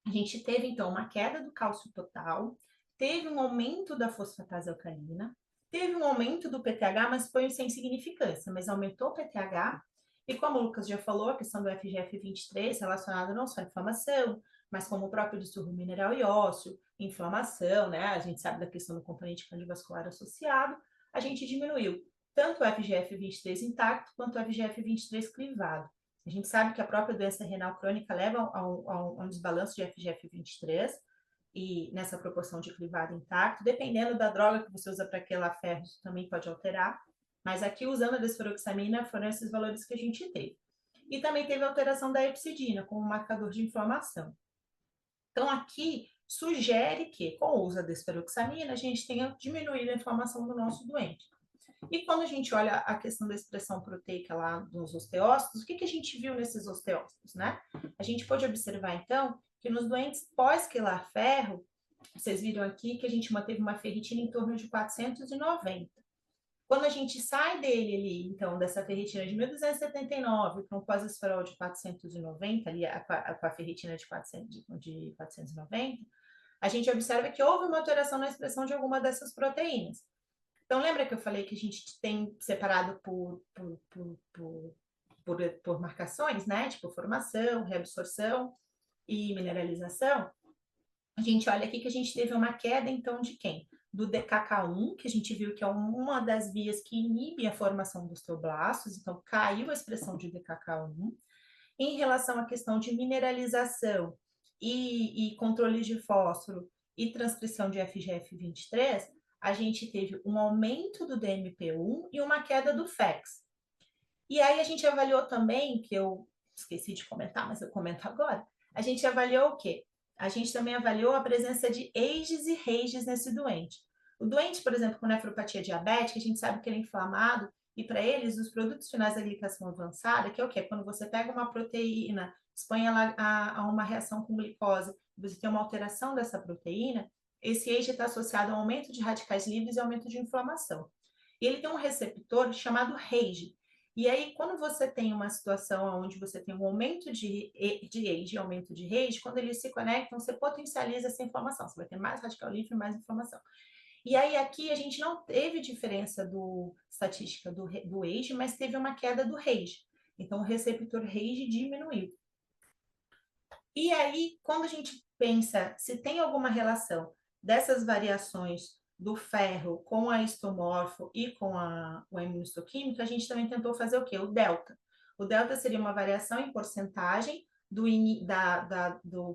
A gente teve, então, uma queda do cálcio total, teve um aumento da fosfatase alcalina, teve um aumento do PTH, mas foi sem significância, mas aumentou o PTH, e como o Lucas já falou, a questão do FGF23 relacionada não só à inflamação, mas como o próprio distúrbio mineral e ósseo, inflamação, né? A gente sabe da questão do componente cardiovascular associado, a gente diminuiu tanto o FGF23 intacto quanto o FGF23 clivado. A gente sabe que a própria doença renal crônica leva a um desbalanço de FGF23 e nessa proporção de clivado intacto, dependendo da droga que você usa para quelar ferro, isso também pode alterar, mas aqui usando a desferoxamina foram esses valores que a gente teve. E também teve alteração da hepcidina como marcador de inflamação. Então aqui sugere que com o uso da desferoxamina a gente tenha diminuído a inflamação do nosso doente. E quando a gente olha a questão da expressão proteica lá nos osteócitos, o que a gente viu nesses osteócitos, né? A gente pode observar, então, que nos doentes pós-quelar ferro, vocês viram aqui que a gente manteve uma ferritina em torno de 490. Quando a gente sai dele ali, então, dessa ferritina de 1279 para um pós-esferol de 490, ali com a ferritina de 490, a gente observa que houve uma alteração na expressão de alguma dessas proteínas. Então, lembra que eu falei que a gente tem separado por marcações, né? Tipo formação, reabsorção e mineralização. A gente olha aqui que a gente teve uma queda, então, de quem? Do DKK1, que a gente viu que é uma das vias que inibe a formação dos osteoblastos, então caiu a expressão de DKK1. Em relação à questão de mineralização e controle de fósforo e transcrição de FGF23, a gente teve um aumento do DMP1 e uma queda do FEX. E aí a gente avaliou também, que eu esqueci de comentar, mas eu comento agora, a gente avaliou o quê? A gente também avaliou a presença de AGEs e RAGEs nesse doente. O doente, por exemplo, com nefropatia diabética, a gente sabe que ele é inflamado, e para eles, os produtos finais da glicação avançada, que é o quê? Quando você pega uma proteína, expõe ela a uma reação com glicose, você tem uma alteração dessa proteína, esse AGE está associado ao aumento de radicais livres e aumento de inflamação. E ele tem um receptor chamado RAGE. E aí, quando você tem uma situação onde você tem um aumento de AGE e aumento de RAGE, quando eles se conectam, você potencializa essa inflamação. Você vai ter mais radical livre e mais inflamação. E aí, aqui, a gente não teve diferença estatística do AGE, mas teve uma queda do RAGE. Então, o receptor RAGE diminuiu. E aí, quando a gente pensa se tem alguma relação dessas variações do ferro com a istomorfo e com o imunistoquímico, a gente também tentou fazer o quê? O delta. O delta seria uma variação em porcentagem do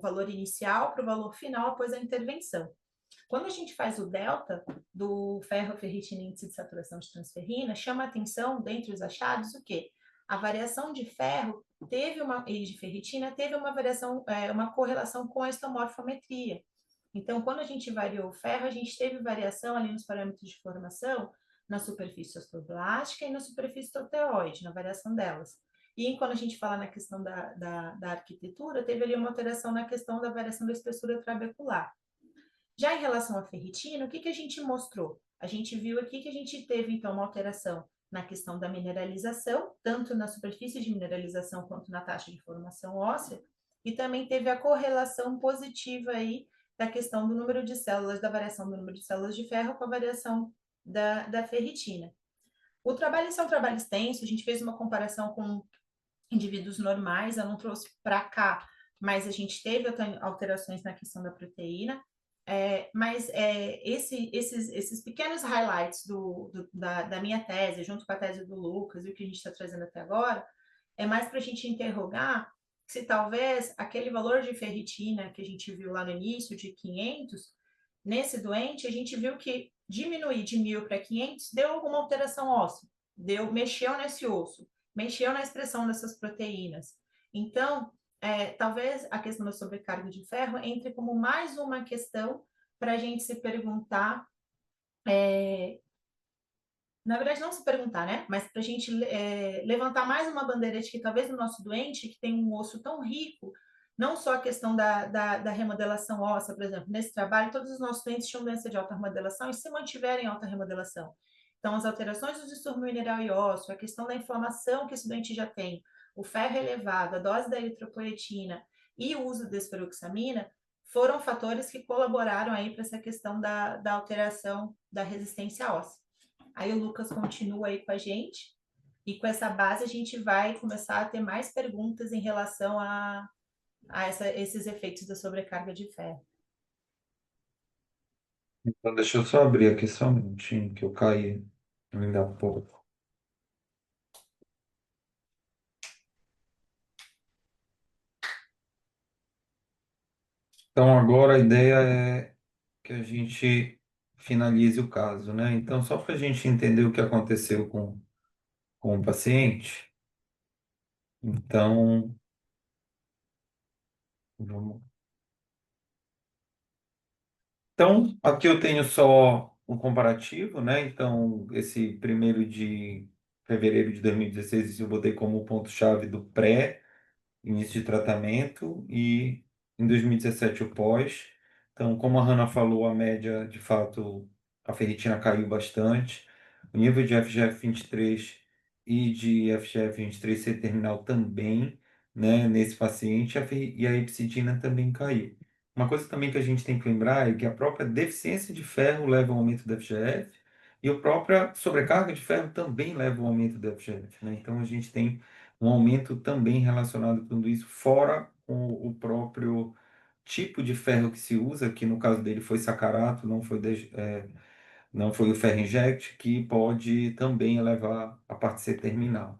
valor inicial para o valor final após a intervenção. Quando a gente faz o delta do ferro, ferritina e índice de saturação de transferrina, chama a atenção, dentre os achados, o quê? A variação de ferro e de ferritina teve uma variação, uma correlação com a estomorfometria. Então, quando a gente variou o ferro, a gente teve variação ali nos parâmetros de formação na superfície osteoblástica e na superfície toteoide, na variação delas. E quando a gente fala na questão da arquitetura, teve ali uma alteração na questão da variação da espessura trabecular. Já em relação à ferritina, o que a gente mostrou? A gente viu aqui que a gente teve, então, uma alteração na questão da mineralização, tanto na superfície de mineralização quanto na taxa de formação óssea, e também teve a correlação positiva aí da questão do número de células, da variação do número de células de ferro com a variação da ferritina. O trabalho é um trabalho extenso, a gente fez uma comparação com indivíduos normais, eu não trouxe para cá, mas a gente teve alterações na questão da proteína, mas esses pequenos highlights da minha tese, junto com a tese do Lucas e o que a gente está trazendo até agora, é mais para a gente interrogar se talvez aquele valor de ferritina que a gente viu lá no início, de 500, nesse doente, a gente viu que diminuir de 1.000 para 500 deu alguma alteração óssea, mexeu nesse osso, mexeu na expressão dessas proteínas. Então, talvez a questão da sobrecarga de ferro entre como mais uma questão para a gente se perguntar, na verdade, não se perguntar, né? Mas para a gente levantar mais uma bandeira de que talvez o nosso doente, que tem um osso tão rico, não só a questão da remodelação óssea, por exemplo, nesse trabalho, todos os nossos doentes tinham doença de alta remodelação e se mantiverem em alta remodelação. Então, as alterações do distúrbio mineral e ósseo, a questão da inflamação que esse doente já tem, o ferro elevado, a dose da eritropoetina e o uso da esperoxamina, foram fatores que colaboraram aí para essa questão da alteração da resistência óssea. Aí o Lucas continua aí com a gente, e com essa base a gente vai começar a ter mais perguntas em relação a esses efeitos da sobrecarga de ferro. Então, deixa eu só abrir aqui só um minutinho, que eu caí ainda há pouco. Então, agora a ideia é que a gente finalize o caso, né? Então, só para a gente entender o que aconteceu com o paciente, então, vamos. Então, aqui eu tenho só um comparativo, né? Então, esse 1º de fevereiro de 2016 eu botei como ponto-chave do pré, início de tratamento, e em 2017 o pós. Então, como a Hannah falou, a média, de fato, a ferritina caiu bastante. O nível de FGF-23 e de FGF-23C terminal também, né, nesse paciente, e a hepcidina também caiu. Uma coisa também que a gente tem que lembrar é que a própria deficiência de ferro leva ao aumento do FGF e a própria sobrecarga de ferro também leva ao aumento do FGF, né? Então, a gente tem um aumento também relacionado com tudo isso, fora o próprio tipo de ferro que se usa, que no caso dele foi sacarato, não foi o ferro inject, que pode também elevar a parte C terminal.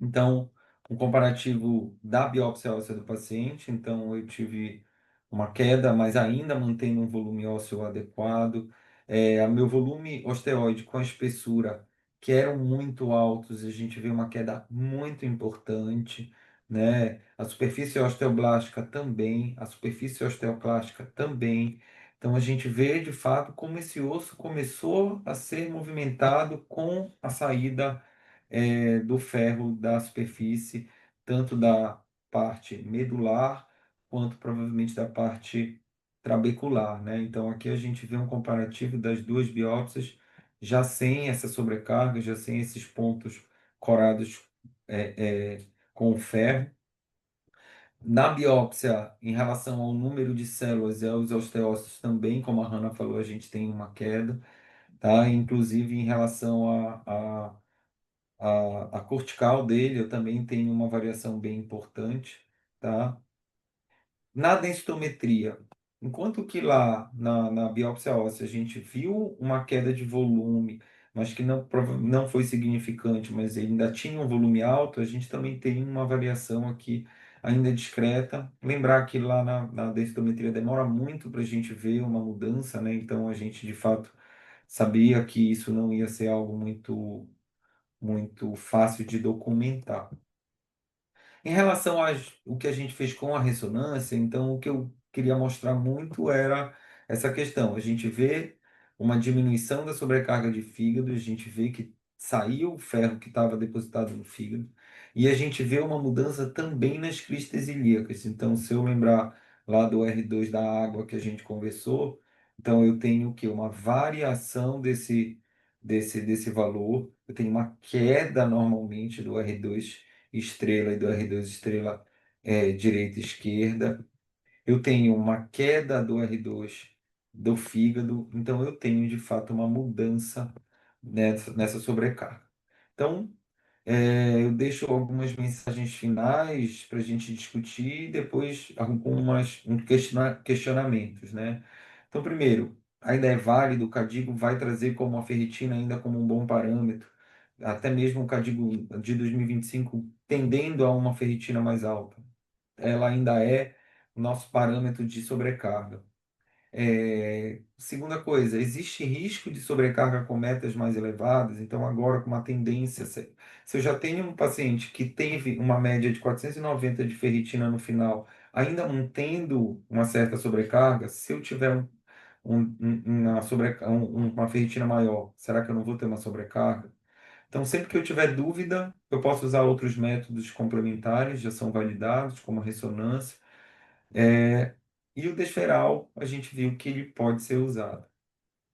Então, um comparativo da biópsia óssea do paciente, então eu tive uma queda, mas ainda mantendo um volume ósseo adequado. O meu volume osteoide com a espessura, que eram muito altos, a gente vê uma queda muito importante, né? A superfície osteoblástica também, a superfície osteoclástica também. Então, a gente vê de fato como esse osso começou a ser movimentado com a saída do ferro da superfície, tanto da parte medular quanto provavelmente da parte trabecular, né? Então aqui a gente vê um comparativo das duas biópsias, já sem essa sobrecarga, já sem esses pontos corados com o ferro. Na biópsia, em relação ao número de células e aos osteócitos também, como a Hannah falou, a gente tem uma queda, tá? Inclusive em relação a cortical dele, eu também tenho uma variação bem importante, tá? Na densitometria, enquanto que lá na biópsia óssea a gente viu uma queda de volume, mas que não foi significante, mas ele ainda tinha um volume alto, a gente também tem uma variação aqui ainda discreta. Lembrar que lá na densitometria demora muito para a gente ver uma mudança, né? Então a gente de fato sabia que isso não ia ser algo muito fácil de documentar. Em relação ao que a gente fez com a ressonância, então o que eu queria mostrar muito era essa questão. A gente vê uma diminuição da sobrecarga de fígado, a gente vê que saiu o ferro que estava depositado no fígado, e a gente vê uma mudança também nas cristas ilíacas. Então, se eu lembrar lá do R2 da água que a gente conversou, então eu tenho o quê? Uma variação desse valor, eu tenho uma queda normalmente do R2 estrela e do R2 estrela direita e esquerda. Eu tenho uma queda do R2 do fígado, então eu tenho de fato uma mudança nessa sobrecarga. Então, eu deixo algumas mensagens finais para a gente discutir e depois questionamentos, né? Então, primeiro, ainda é válido, o Cadigo vai trazer como a ferritina ainda como um bom parâmetro, até mesmo o Cadigo de 2025 tendendo a uma ferritina mais alta. Ela ainda é nosso parâmetro de sobrecarga. Segunda coisa, existe risco de sobrecarga com metas mais elevadas? Então, agora, com uma tendência, se eu já tenho um paciente que teve uma média de 490 de ferritina no final, ainda mantendo uma certa sobrecarga, se eu tiver uma ferritina maior, será que eu não vou ter uma sobrecarga? Então, sempre que eu tiver dúvida, eu posso usar outros métodos complementares, já são validados, como a ressonância. E o desferal, a gente viu que ele pode ser usado.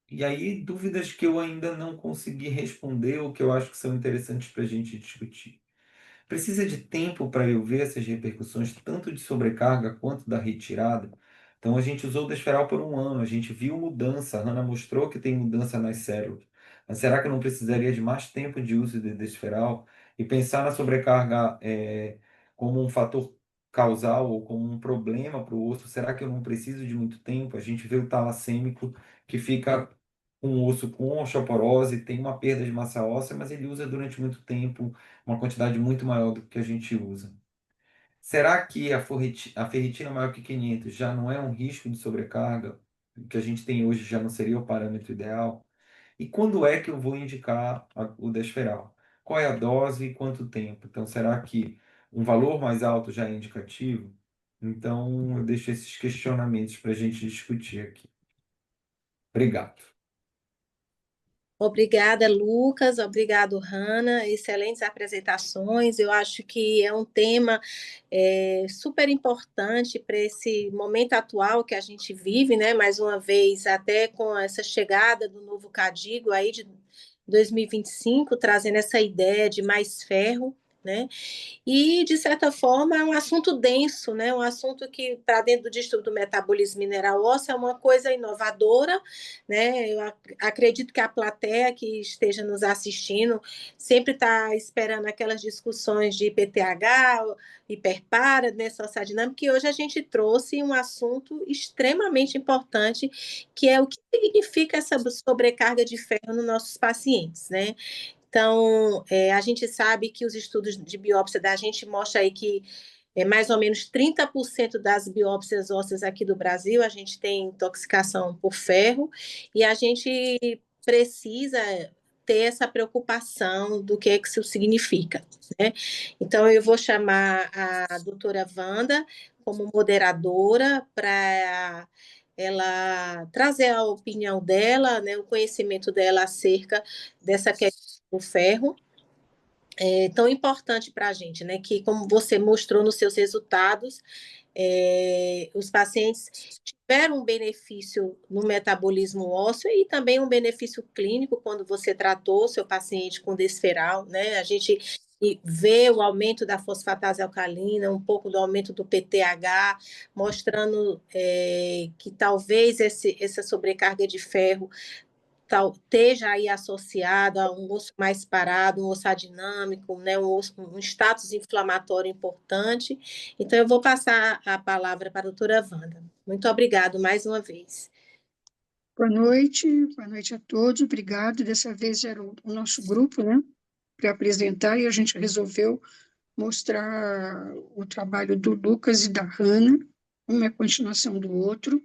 E aí, dúvidas que eu ainda não consegui responder, ou que eu acho que são interessantes para a gente discutir. Precisa de tempo para eu ver essas repercussões, tanto de sobrecarga quanto da retirada. Então, a gente usou o Desferal por um ano, a gente viu mudança, a Hannah mostrou que tem mudança nas células. Mas será que eu não precisaria de mais tempo de uso de Desferal? E pensar na sobrecarga como um fator causal ou como um problema para o osso, será que eu não preciso de muito tempo? A gente vê o talassêmico que fica com o osso com osteoporose, tem uma perda de massa óssea, mas ele usa durante muito tempo uma quantidade muito maior do que a gente usa. Será que a ferritina maior que 500 já não é um risco de sobrecarga? O que a gente tem hoje já não seria o parâmetro ideal? E quando é que eu vou indicar o Desferal? Qual é a dose e quanto tempo? Então, será que um valor mais alto já é indicativo? Então, eu deixo esses questionamentos para a gente discutir aqui. Obrigado. Obrigada, Lucas. Obrigado, Hanna. Excelentes apresentações. Eu acho que é um tema super importante para esse momento atual que a gente vive, né? Mais uma vez, até com essa chegada do novo CADIGO aí de 2025, trazendo essa ideia de mais ferro, né? E, de certa forma, é um assunto denso, né? Um assunto que, para dentro do distúrbio do metabolismo mineral ósseo, é uma coisa inovadora, né? Eu acredito que a plateia que esteja nos assistindo sempre está esperando aquelas discussões de IPTH, hiperpara, né, sociodinâmica, e hoje a gente trouxe um assunto extremamente importante, que é o que significa essa sobrecarga de ferro nos nossos pacientes, né? Então, a gente sabe que os estudos de biópsia da gente mostram aí que mais ou menos 30% das biópsias ósseas aqui do Brasil, a gente tem intoxicação por ferro, e a gente precisa ter essa preocupação do que isso significa, né? Então, eu vou chamar a doutora Wanda como moderadora para ela trazer a opinião dela, né, o conhecimento dela acerca dessa questão do ferro, tão importante para a gente, né? Que, como você mostrou nos seus resultados, os pacientes tiveram um benefício no metabolismo ósseo e também um benefício clínico quando você tratou seu paciente com desferal, né? A gente vê o aumento da fosfatase alcalina, um pouco do aumento do PTH, mostrando que talvez essa sobrecarga de ferro esteja aí associado a um osso mais parado, um osso adinâmico, né, um status inflamatório importante. Então, eu vou passar a palavra para a doutora Wanda. Muito obrigado mais uma vez. Boa noite a todos, obrigado. Dessa vez era o nosso grupo, né, para apresentar, e a gente resolveu mostrar o trabalho do Lucas e da Hannah, uma é a continuação do outro.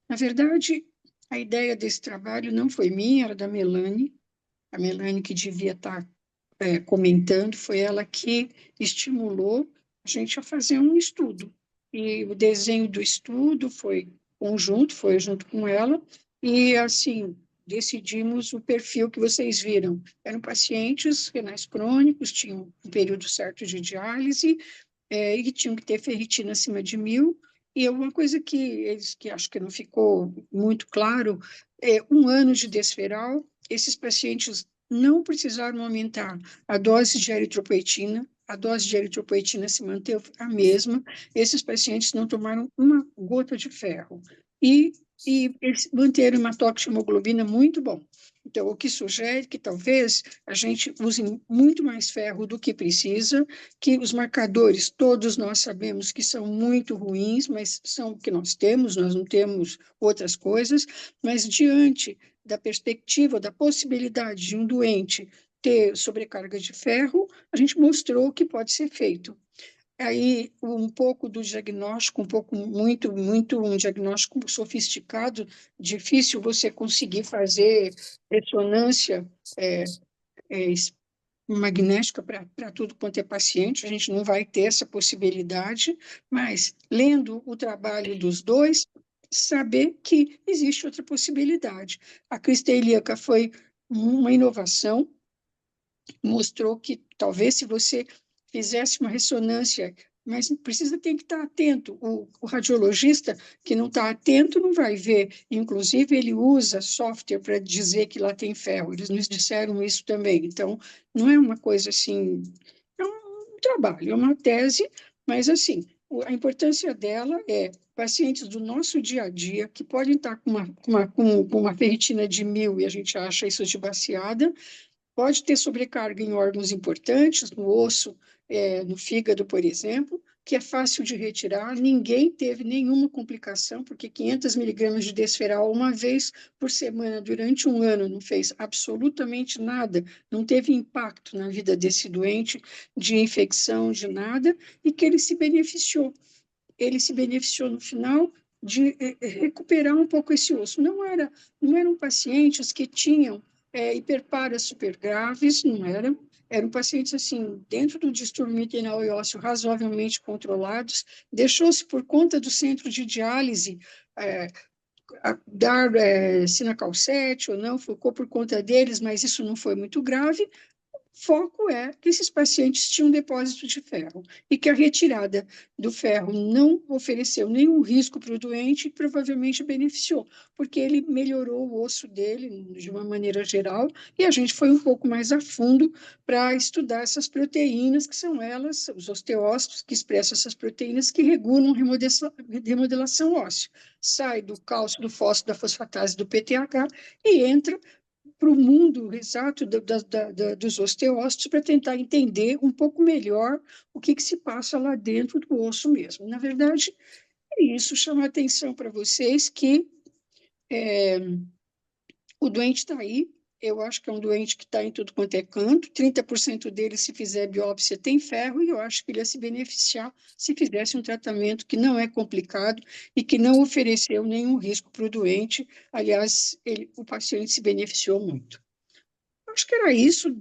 Na verdade, a ideia desse trabalho não foi minha, era da Melanie, a Melanie que devia estar comentando, foi ela que estimulou a gente a fazer um estudo. E o desenho do estudo foi conjunto, foi junto com ela, e assim, decidimos o perfil que vocês viram. Eram pacientes renais crônicos, tinham um período certo de diálise, e tinham que ter ferritina acima de 1.000, e uma coisa que acho que não ficou muito claro, 1 ano de desferal, esses pacientes não precisaram aumentar a dose de eritropoetina, a dose de eritropoetina se manteve a mesma, esses pacientes não tomaram uma gota de ferro, e eles manteram uma toxhemoglobina muito bom. Então, o que sugere que talvez a gente use muito mais ferro do que precisa, que os marcadores, todos nós sabemos que são muito ruins, mas são o que nós não temos outras coisas, mas diante da perspectiva, da possibilidade de um doente ter sobrecarga de ferro, a gente mostrou que pode ser feito. aí um pouco do diagnóstico, um pouco muito um diagnóstico sofisticado, difícil você conseguir fazer ressonância é, magnética para tudo quanto é paciente, a gente não vai ter essa possibilidade, mas lendo o trabalho dos dois, saber que existe outra possibilidade. A crista ilíaca foi uma inovação, mostrou que talvez se você fizesse uma ressonância, mas precisa ter que estar atento. O radiologista que não está atento não vai ver. Inclusive, ele usa software para dizer que lá tem ferro. Eles nos disseram isso também. Então, não é uma coisa assim, é um trabalho, é uma tese, mas assim, a importância dela é pacientes do nosso dia a dia que podem estar com uma ferritina de 1.000 e a gente acha isso de baseada, pode ter sobrecarga em órgãos importantes, no osso, no fígado, por exemplo, que é fácil de retirar. Ninguém teve nenhuma complicação, porque 500 miligramas de desferal uma vez por semana durante um ano não fez absolutamente nada, não teve impacto na vida desse doente, de infecção, de nada, e que ele se beneficiou. Ele se beneficiou no final de recuperar um pouco esse osso. Não eram pacientes que tinham hiperparas super graves, não eram. Eram pacientes, assim, dentro do distúrbio mitral e ósseo, razoavelmente controlados. Deixou-se, por conta do centro de diálise, é, dar sinacalcete ou não, ficou por conta deles, mas isso não foi muito grave. Foco é que esses pacientes tinham depósito de ferro e que a retirada do ferro não ofereceu nenhum risco para o doente e provavelmente beneficiou, porque ele melhorou o osso dele de uma maneira geral e a gente foi um pouco mais a fundo para estudar essas proteínas, que são elas, os osteócitos, que expressam essas proteínas que regulam a remodelação óssea. Sai do cálcio, do fósforo, da fosfatase, do PTH e entra para o mundo exato dos osteócitos para tentar entender um pouco melhor o que se passa lá dentro do osso mesmo. Na verdade, isso chama atenção para vocês que o doente está aí. Eu acho que é um doente que está em tudo quanto é canto. 30% dele, se fizer biópsia, tem ferro, e eu acho que ele ia se beneficiar se fizesse um tratamento que não é complicado e que não ofereceu nenhum risco para o doente. Aliás, o paciente se beneficiou muito. Acho que era isso.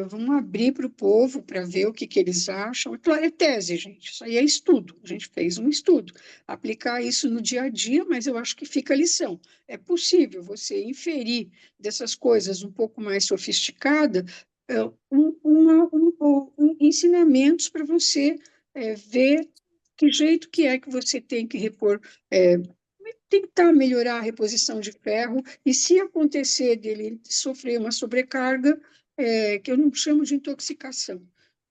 Vamos abrir para o povo para ver o que eles acham. É claro, é tese, gente. Isso aí é estudo. A gente fez um estudo. Aplicar isso no dia a dia, mas eu acho que fica a lição. É possível você inferir dessas coisas um pouco mais sofisticadas ensinamentos para você ver que jeito que é que você tem que repor, tentar melhorar a reposição de ferro, e se acontecer dele sofrer uma sobrecarga, que eu não chamo de intoxicação,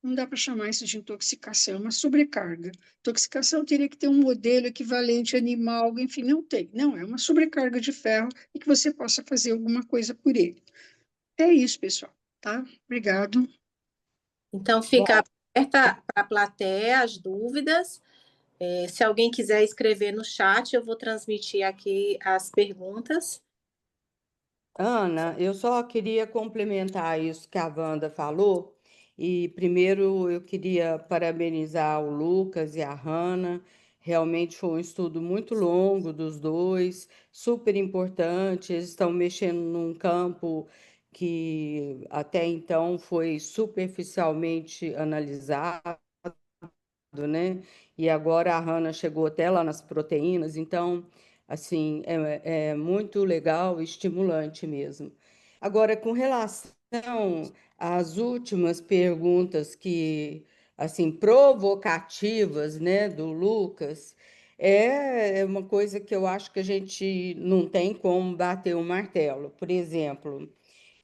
não dá para chamar isso de intoxicação, é uma sobrecarga. Intoxicação teria que ter um modelo equivalente animal, enfim, não tem. Não, é uma sobrecarga de ferro e que você possa fazer alguma coisa por ele. É isso, pessoal, tá? Obrigado. Então, fica aberta para a plateia as dúvidas. Se alguém quiser escrever no chat, eu vou transmitir aqui as perguntas. Ana, eu só queria complementar isso que a Wanda falou. E primeiro eu queria parabenizar o Lucas e a Hanna. Realmente foi um estudo muito longo dos dois, super importante. Eles estão mexendo num campo que até então foi superficialmente analisado, né? E agora a Hannah chegou até lá nas proteínas, então, assim, é muito legal e estimulante mesmo. Agora, com relação às últimas perguntas que, assim, provocativas, né, do Lucas, é uma coisa que eu acho que a gente não tem como bater o martelo. Por exemplo,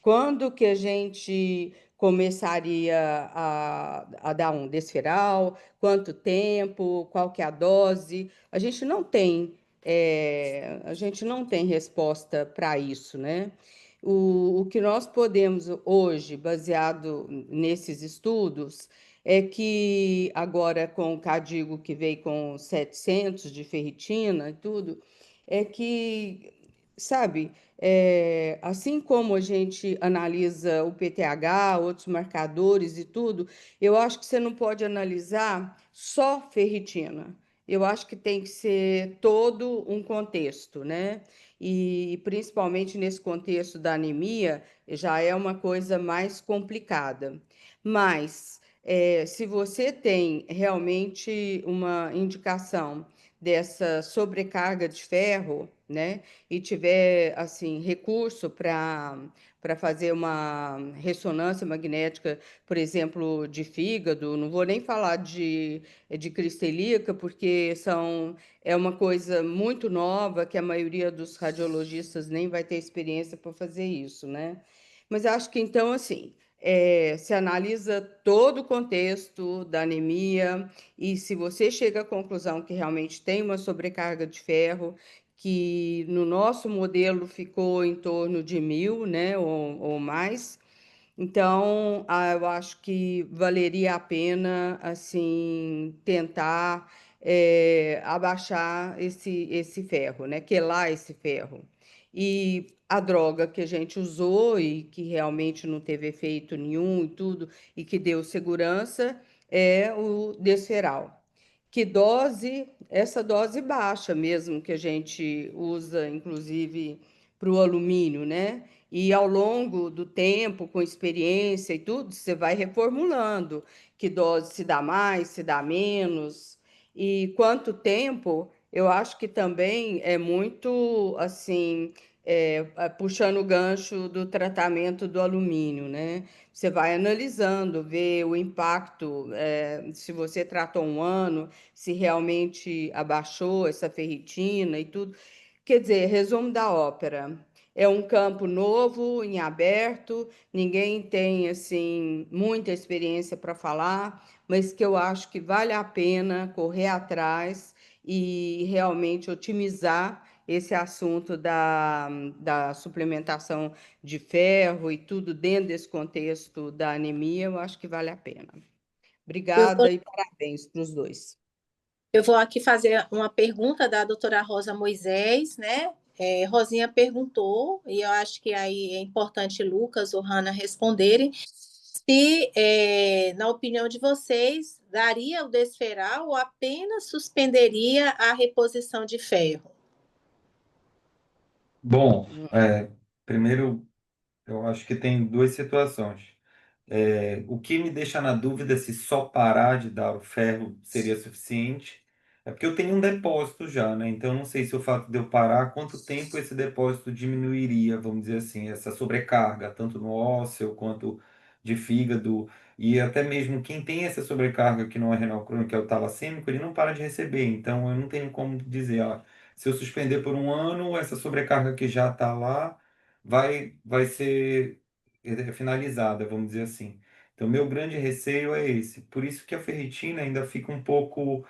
quando que a gente começaria a dar um desferal? Quanto tempo? Qual que é a dose? A gente não tem resposta para isso, né? O que nós podemos hoje, baseado nesses estudos, é que agora com o Cadigo que veio com 700 de ferritina e tudo, é que, sabe, assim como a gente analisa o PTH, outros marcadores e tudo, eu acho que você não pode analisar só ferritina. Eu acho que tem que ser todo um contexto, né? E principalmente nesse contexto da anemia, já é uma coisa mais complicada. Mas se você tem realmente uma indicação dessa sobrecarga de ferro, né, e tiver assim recurso para fazer uma ressonância magnética, por exemplo, de fígado, não vou nem falar de crista ilíaca, porque é uma coisa muito nova que a maioria dos radiologistas nem vai ter experiência para fazer isso, né? Mas acho que então assim se analisa todo o contexto da anemia e se você chega à conclusão que realmente tem uma sobrecarga de ferro, que no nosso modelo ficou em torno de 1.000, né, ou mais, então, eu acho que valeria a pena, assim, tentar abaixar esse ferro, né? Quelar esse ferro. E a droga que a gente usou e que realmente não teve efeito nenhum e tudo, e que deu segurança, é o Desferal. Que dose? Essa dose baixa mesmo, que a gente usa, inclusive, para o alumínio, né? E ao longo do tempo, com experiência e tudo, você vai reformulando que dose se dá mais, se dá menos, e quanto tempo, eu acho que também é muito assim, puxando o gancho do tratamento do alumínio, né? Você vai analisando, ver o impacto, se você tratou um ano, se realmente abaixou essa ferritina e tudo. Quer dizer, resumo da ópera. É um campo novo, em aberto, ninguém tem assim muita experiência para falar, mas que eu acho que vale a pena correr atrás e realmente otimizar esse assunto da suplementação de ferro e tudo dentro desse contexto da anemia, eu acho que vale a pena. Eu vou, Obrigada e parabéns para os dois. eu vou aqui fazer uma pergunta da doutora Rosa Moisés, né? Rosinha perguntou, e eu acho que aí é importante Lucas ou Hanna responderem, se, na opinião de vocês, daria o desferal ou apenas suspenderia a reposição de ferro? Bom, primeiro, eu acho que tem duas situações. O que me deixa na dúvida se só parar de dar o ferro seria suficiente, é porque eu tenho um depósito já, né? Então, eu não sei se o fato de eu parar, quanto tempo esse depósito diminuiria, vamos dizer assim, essa sobrecarga, tanto no ósseo quanto de fígado, e até mesmo quem tem essa sobrecarga que não é renal crônico, que é o talassêmico, ele não para de receber. Então, eu não tenho como dizer, se eu suspender por um ano, essa sobrecarga que já está lá vai ser finalizada, vamos dizer assim. Então, meu grande receio é esse. Por isso que a ferritina ainda fica um pouco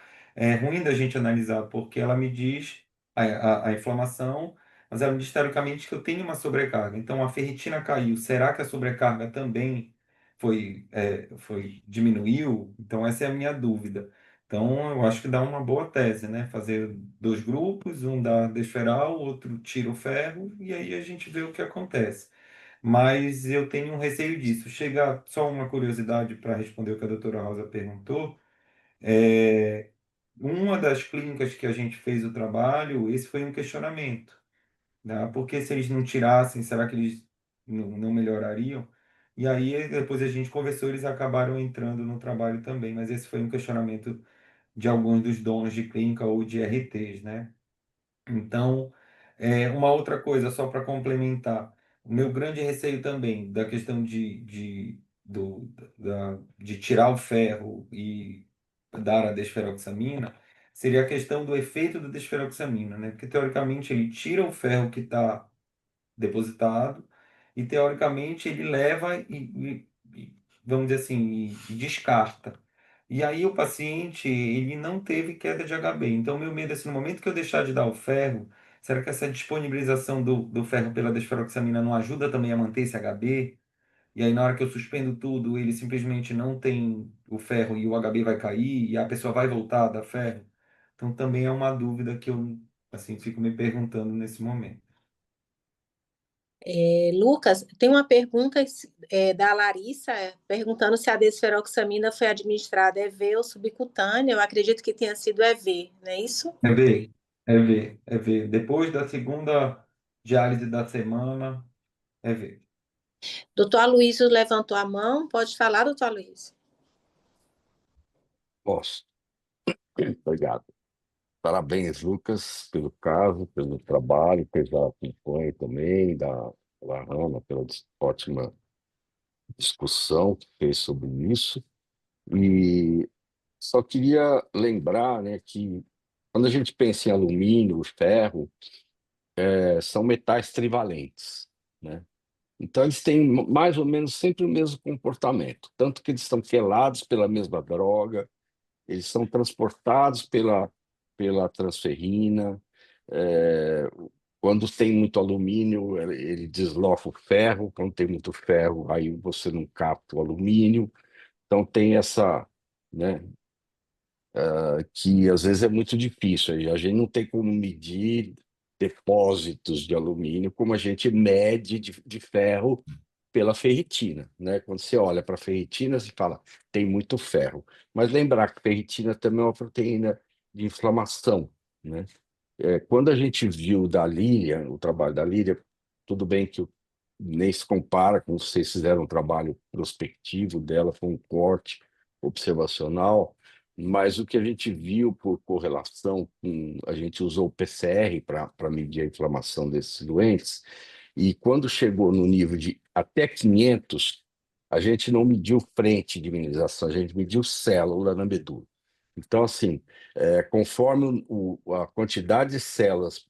ruim da gente analisar, porque ela me diz a inflamação, mas ela me diz teoricamente que eu tenho uma sobrecarga. Então, a ferritina caiu. Será que a sobrecarga também diminuiu? Então, essa é a minha dúvida. Então, eu acho que dá uma boa tese, né? Fazer dois grupos, um dá desferal, outro tira o ferro, e aí a gente vê o que acontece. Mas eu tenho um receio disso. Chega só uma curiosidade para responder o que a doutora Rosa perguntou. É, uma das clínicas que a gente fez o trabalho, esse foi um questionamento, né? Porque se eles não tirassem, será que eles não melhorariam? E aí, depois a gente conversou, eles acabaram entrando no trabalho também, mas esse foi um questionamento de alguns dos donos de clínica ou de RTs, né? Então, uma outra coisa, só para complementar, o meu grande receio também da questão de tirar o ferro e dar a desferoxamina seria a questão do efeito da desferoxamina, né? Porque teoricamente ele tira o ferro que está depositado e teoricamente ele leva vamos dizer assim, e descarta. E aí o paciente, ele não teve queda de HB. Então, meu medo é se no momento que eu deixar de dar o ferro, será que essa disponibilização do ferro pela desferoxamina não ajuda também a manter esse HB? E aí, na hora que eu suspendo tudo, ele simplesmente não tem o ferro e o HB vai cair e a pessoa vai voltar a dar ferro? Então, também é uma dúvida que eu, assim, fico me perguntando nesse momento. Lucas, tem uma pergunta da Larissa, perguntando se a desferoxamina foi administrada EV ou subcutânea. Eu acredito que tenha sido EV, não é isso? É ver, é ver, é ver. Depois da segunda diálise da semana, é ver. Doutor Aloysio levantou a mão. Pode falar, doutor Aloysio. Posso. Obrigado. Parabéns, Lucas, pelo caso, pelo trabalho que já acompanho também, da Ana, pela ótima discussão que fez sobre isso. E só queria lembrar, né, que quando a gente pensa em alumínio, ferro, são metais trivalentes, né? Então, eles têm mais ou menos sempre o mesmo comportamento, tanto que eles estão quelados pela mesma droga, eles são transportados pela transferrina. é, Quando tem muito alumínio, ele desloca o ferro. Quando tem muito ferro, aí você não capta o alumínio. Então tem essa, né, que às vezes é muito difícil. A gente não tem como medir depósitos de alumínio como a gente mede de ferro pela ferritina, né? Quando você olha para a ferritina, você fala, tem muito ferro. Mas lembrar que ferritina também é uma proteína de inflamação, né? Quando a gente viu da Lília, o trabalho da Lília, tudo bem que nem se compara com vocês fizeram um trabalho prospectivo dela, foi um corte observacional, mas o que a gente viu por correlação, a gente usou o PCR para medir a inflamação desses doentes, e quando chegou no nível de até 500, a gente não mediu frente de imunização, a gente mediu célula na medula. Então, assim, conforme a quantidade de células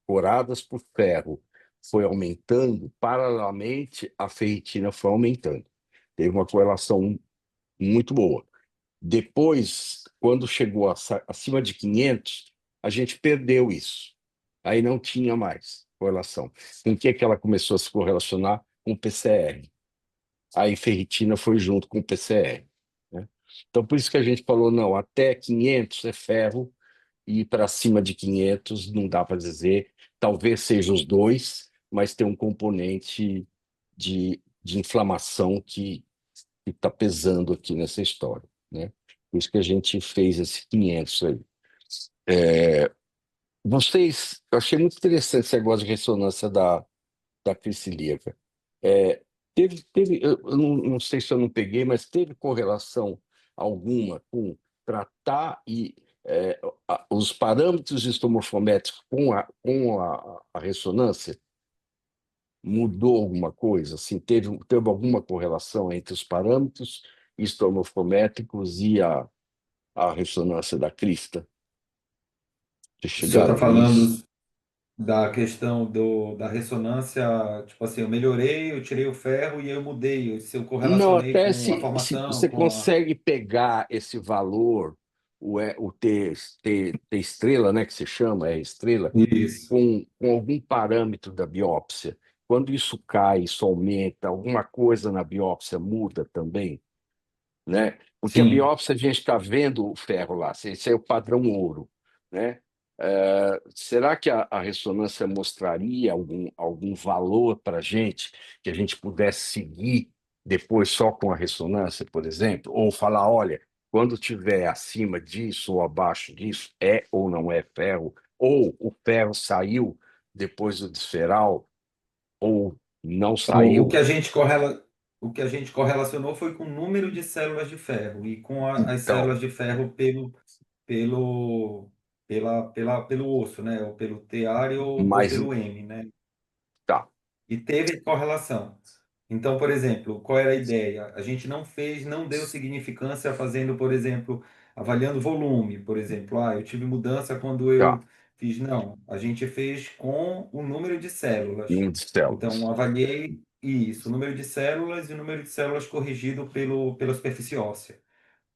coradas por ferro foi aumentando, paralelamente a ferritina foi aumentando. Teve uma correlação muito boa. Depois, quando chegou acima de 500, a gente perdeu isso. Aí não tinha mais correlação. Com o que ela começou a se correlacionar? Com o PCR. Aí ferritina foi junto com o PCR, né? Então, por isso que a gente falou, não, até 500 é ferro e para cima de 500 não dá para dizer. Talvez seja os dois, mas tem um componente de inflamação que está pesando aqui nessa história, né? Por isso que a gente fez esse 500 aí. Eu achei muito interessante esse negócio de ressonância da crise celíaca. É, eu não sei se eu não peguei, mas teve correlação alguma com tratar os parâmetros histomorfométricos com a ressonância? Mudou alguma coisa? Assim, teve alguma correlação entre os parâmetros histomorfométricos e a ressonância da crista? Vocês O senhor chegaram está a ver isso? falando da questão da ressonância, tipo assim, eu melhorei, eu tirei o ferro e eu mudei, se eu Não, correlacionei até com a se formação, você com a... consegue pegar esse valor, o T estrela, né, que se chama, estrela, Isso, com algum parâmetro da biópsia. Quando isso cai, isso aumenta, alguma coisa na biópsia muda também, né? Porque a sim. biópsia a gente está vendo o ferro lá, esse é o padrão ouro, né? Será que a ressonância mostraria algum valor para que a gente pudesse seguir depois só com a ressonância, por exemplo? Ou falar, olha, quando tiver acima disso ou abaixo disso, é ou não é ferro? Ou o ferro saiu depois do desferal, ou não O saiu? que a gente o que a gente correlacionou foi com o número de células de ferro e com as Então, células de ferro pelo, pelo osso, né? Ou pelo tear ou mas pelo M, né? tá, E teve correlação. Então, por exemplo, qual era a ideia? A gente não deu significância fazendo, por exemplo, avaliando volume, por exemplo. Ah, eu tive mudança quando eu tá, fiz. Não, a gente fez com o número de células. número de células. Então, avaliei isso, o número de células e o número de células corrigido pela superfície óssea.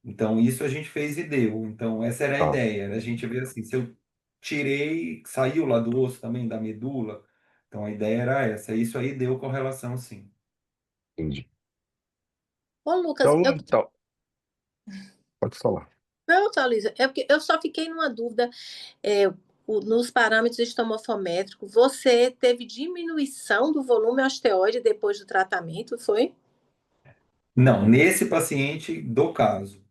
Então, isso a gente fez e deu. Então, essa era a Tá, ideia, né? A gente vê assim, se eu tirei, saiu lá do osso também, da medula. Então, a ideia era essa. Isso aí deu correlação, sim. entendi. Ô, Lucas, Então, pode falar. não, doutor Aloysio, é porque eu só fiquei numa dúvida. É, nos parâmetros estomofométricos, você teve diminuição do volume osteoide depois do tratamento, foi? Não, nesse paciente do caso.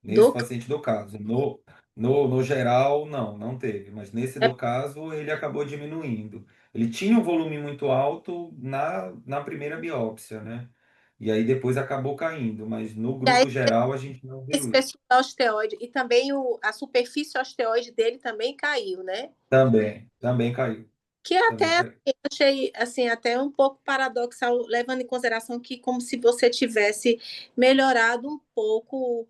Nesse Do... paciente do caso. No geral, não teve. Mas nesse do caso, ele acabou diminuindo. Ele tinha um volume muito alto na primeira biópsia, né? E aí depois acabou caindo. Mas no E aí, grupo geral, a gente não viu isso. espessura osteoide, e também a superfície osteoide dele também caiu, né? Também caiu. Que Também até caiu. eu achei assim, até um pouco paradoxal, levando em consideração que como se você tivesse melhorado um pouco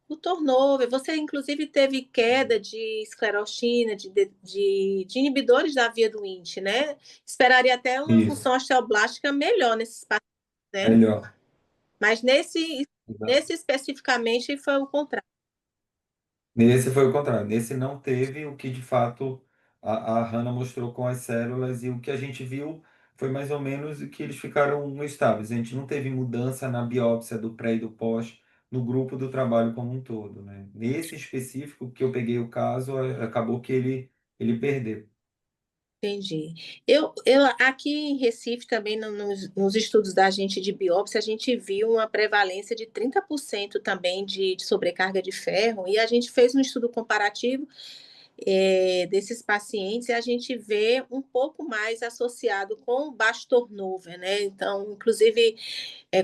o turnover. Você, inclusive, teve queda de esclerostina, de inibidores da via do Wnt, né? Esperaria até uma Isso, função osteoblástica melhor nesses pacientes, né? melhor. Mas nesse especificamente foi o contrário. Nesse foi o contrário. Nesse não teve o que de fato a Hannah mostrou com as células, e o que a gente viu foi mais ou menos o que eles ficaram estáveis. A gente não teve mudança na biópsia do pré e do pós no grupo do trabalho como um todo, né? Nesse específico que eu peguei o caso, acabou que ele perdeu. Entendi. Eu aqui em Recife também nos estudos da gente de biópsia, a gente viu uma prevalência de 30% também de sobrecarga de ferro, e a gente fez um estudo comparativo desses pacientes, e a gente vê um pouco mais associado com o baixo turnover, né? Então, inclusive,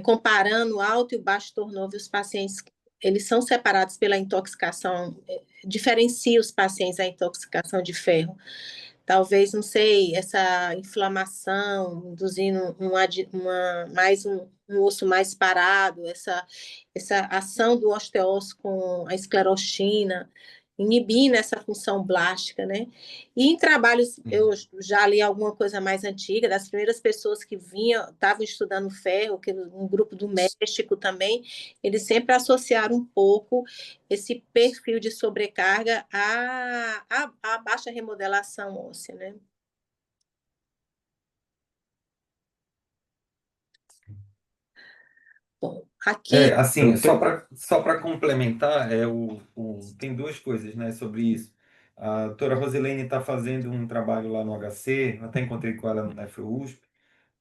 comparando o alto e o baixo turnover, os pacientes, eles são separados pela intoxicação, diferencia os pacientes da intoxicação de ferro. Talvez, não sei, essa inflamação, induzindo um osso mais parado, essa ação do osteócito com a esclerostina, inibindo essa função blástica, né? E em trabalhos, eu já li alguma coisa mais antiga, das primeiras pessoas que estavam estudando ferro, que um grupo do México também, eles sempre associaram um pouco esse perfil de sobrecarga à baixa remodelação óssea, né? Bom, aqui, Assim, só para complementar, tem duas coisas, né, sobre isso. A doutora Rosilene está fazendo um trabalho lá no HC, até encontrei com ela no NefroUSP.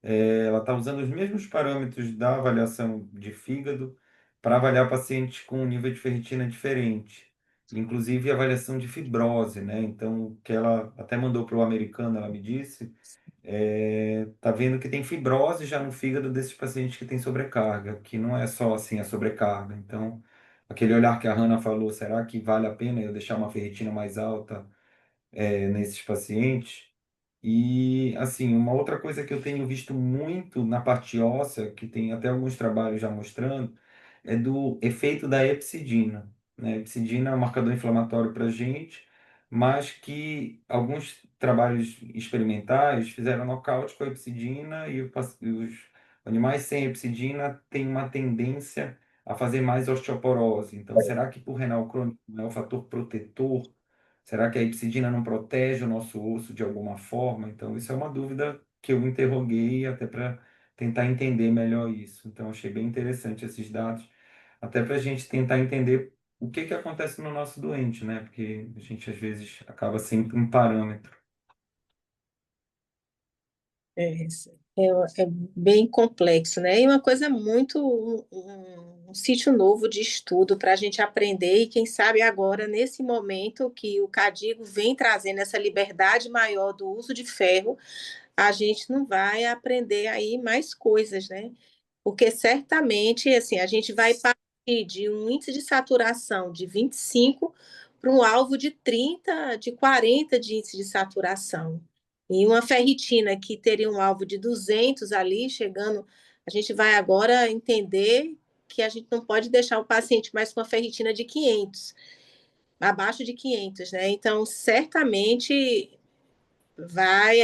Ela está usando os mesmos parâmetros da avaliação de fígado para avaliar pacientes com um nível de ferritina diferente, inclusive avaliação de fibrose, né? Então, que ela até mandou para o americano, ela me disse, tá vendo que tem fibrose já no fígado desses pacientes que têm sobrecarga, que não é só assim a sobrecarga. Então, aquele olhar que a Hannah falou, será que vale a pena eu deixar uma ferritina mais alta nesses pacientes? E, assim, uma outra coisa que eu tenho visto muito na parte óssea, que tem até alguns trabalhos já mostrando, é do efeito da epsidina, né? A epsidina é um marcador inflamatório para a gente, mas que alguns trabalhos experimentais fizeram nocaute com a epsidina, e os animais sem epsidina têm uma tendência a fazer mais osteoporose. Então, será que por renal crônico não é um fator protetor? Será que a epsidina não protege o nosso osso de alguma forma? Então, isso é uma dúvida que eu interroguei até para tentar entender melhor isso. Então, achei bem interessante esses dados, até para a gente tentar entender o que acontece no nosso doente, né? Porque a gente, às vezes, acaba sempre um parâmetro. é, é bem complexo, né? E uma coisa muito, um sítio novo de estudo para a gente aprender, e quem sabe agora, nesse momento que o Cadigo vem trazendo essa liberdade maior do uso de ferro, a gente não vai aprender aí mais coisas, né? Porque certamente, assim, a gente vai partir de um índice de saturação de 25 para um alvo de 30, de 40 de índice de saturação. E uma ferritina que teria um alvo de 200 ali, chegando, a gente vai agora entender que a gente não pode deixar o paciente mais com uma ferritina de 500, abaixo de 500, né? Então, certamente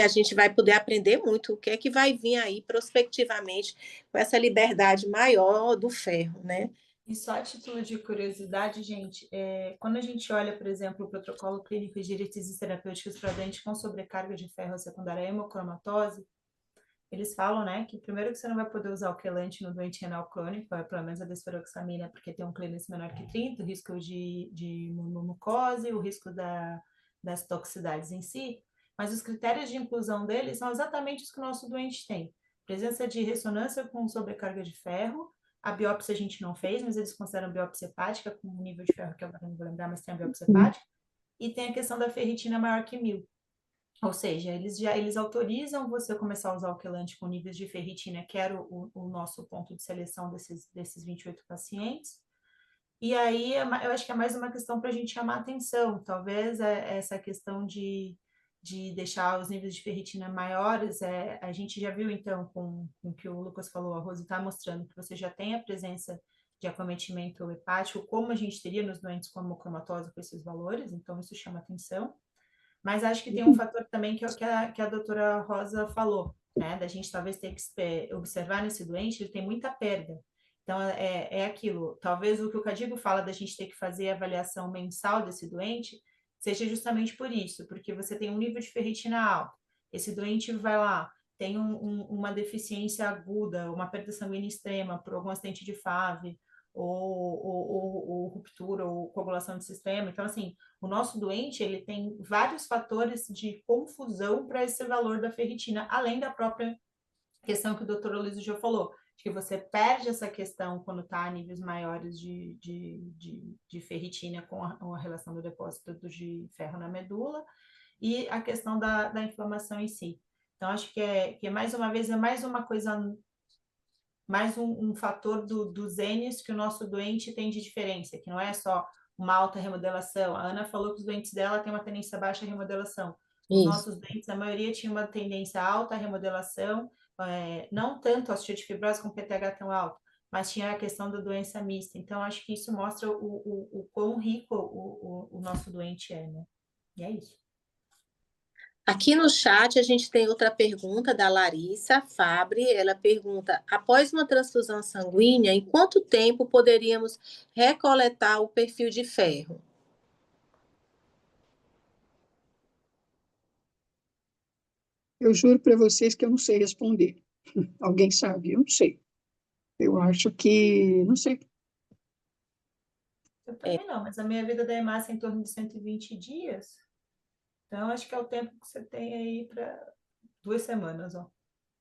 a gente vai poder aprender muito o que é que vai vir aí prospectivamente com essa liberdade maior do ferro, né? E só a título de curiosidade, gente, quando a gente olha, por exemplo, o protocolo clínico de diretrizes terapêuticas para doente com sobrecarga de ferro secundária à hemocromatose, eles falam, né, que primeiro que você não vai poder usar o quelante no doente renal crônico, pelo menos a desferoxamina, porque tem um clearance menor que 30, o risco de mucose, o risco das toxicidades em si, mas os critérios de inclusão deles são exatamente os que o nosso doente tem. Presença de ressonância com sobrecarga de ferro, a biópsia a gente não fez, mas eles consideram biópsia hepática com um nível de ferro que eu agora não vou lembrar, mas tem a biópsia hepática, e tem a questão da ferritina maior que 1000. Ou seja, eles autorizam você começar a usar o quelante com níveis de ferritina, que era o nosso ponto de seleção desses 28 pacientes. E aí eu acho que é mais uma questão para a gente chamar atenção. Talvez essa questão de deixar os níveis de ferritina maiores, a gente já viu então com o que o Lucas falou, a Rose está mostrando que você já tem a presença de acometimento hepático, como a gente teria nos doentes com hemocromatose com esses valores, então isso chama atenção. Mas acho que tem um fator também que a doutora Rosa falou, né? Da gente talvez ter que observar nesse doente, ele tem muita perda. Então, é aquilo. Talvez o que o Cadigo fala da gente ter que fazer a avaliação mensal desse doente seja justamente por isso, porque você tem um nível de ferritina alto. Esse doente vai lá, tem uma deficiência aguda, uma perda sanguínea extrema por algum acidente de FAV, ou ruptura, ou coagulação de sistema. Então, assim, o nosso doente, ele tem vários fatores de confusão para esse valor da ferritina, além da própria questão que o doutor Luiz já falou, que você perde essa questão quando está a níveis maiores de ferritina com a relação do depósito de ferro na medula e a questão da inflamação em si. Então, acho que mais uma vez, é mais uma coisa, mais um fator dos N's que o nosso doente tem de diferença, que não é só uma alta remodelação. A Ana falou que os doentes dela têm uma tendência baixa à remodelação. Os Isso. nossos doentes, a maioria tinha uma tendência alta à remodelação, não tanto a osteofibrose com PTH tão alto, mas tinha a questão da doença mista. Então, acho que isso mostra o quão rico o nosso doente é, né? E é isso. Aqui no chat a gente tem outra pergunta da Larissa Fabre. Ela pergunta: após uma transfusão sanguínea, em quanto tempo poderíamos recoletar o perfil de ferro? Eu juro para vocês que eu não sei responder. Alguém sabe? Eu não sei. Eu acho que, não sei. Eu também não, mas a minha vida da hemácia é em torno de 120 dias. Então, acho que é o tempo que você tem aí para 2 semanas, ó.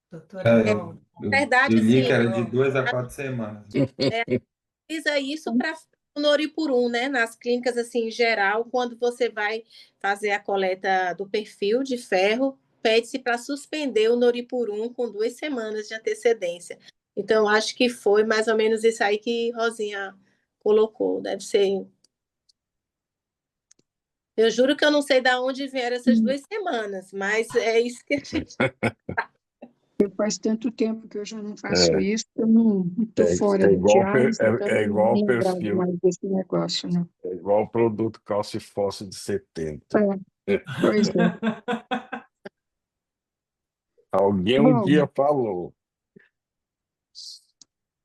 Doutora, ó. Verdade, eu li sim. que era de 2 a 4 semanas. Utiliza isso para o Noripurum, né? Nas clínicas, assim, em geral, quando você vai fazer a coleta do perfil de ferro, pede-se para suspender o Noripurum com 2 semanas de antecedência. Então, acho que foi mais ou menos isso aí que Rosinha colocou. Deve ser. Eu juro que eu não sei de onde vieram essas 2 semanas, mas é isso que a gente. Faz tanto tempo que eu já não faço É, isso, eu não estou fora é de igual, diálise, então é eu não igual o me lembrava perfil, mais desse negócio, né? é igual o produto calcifósforo de 70. Pois é. Alguém um Bom, dia falou.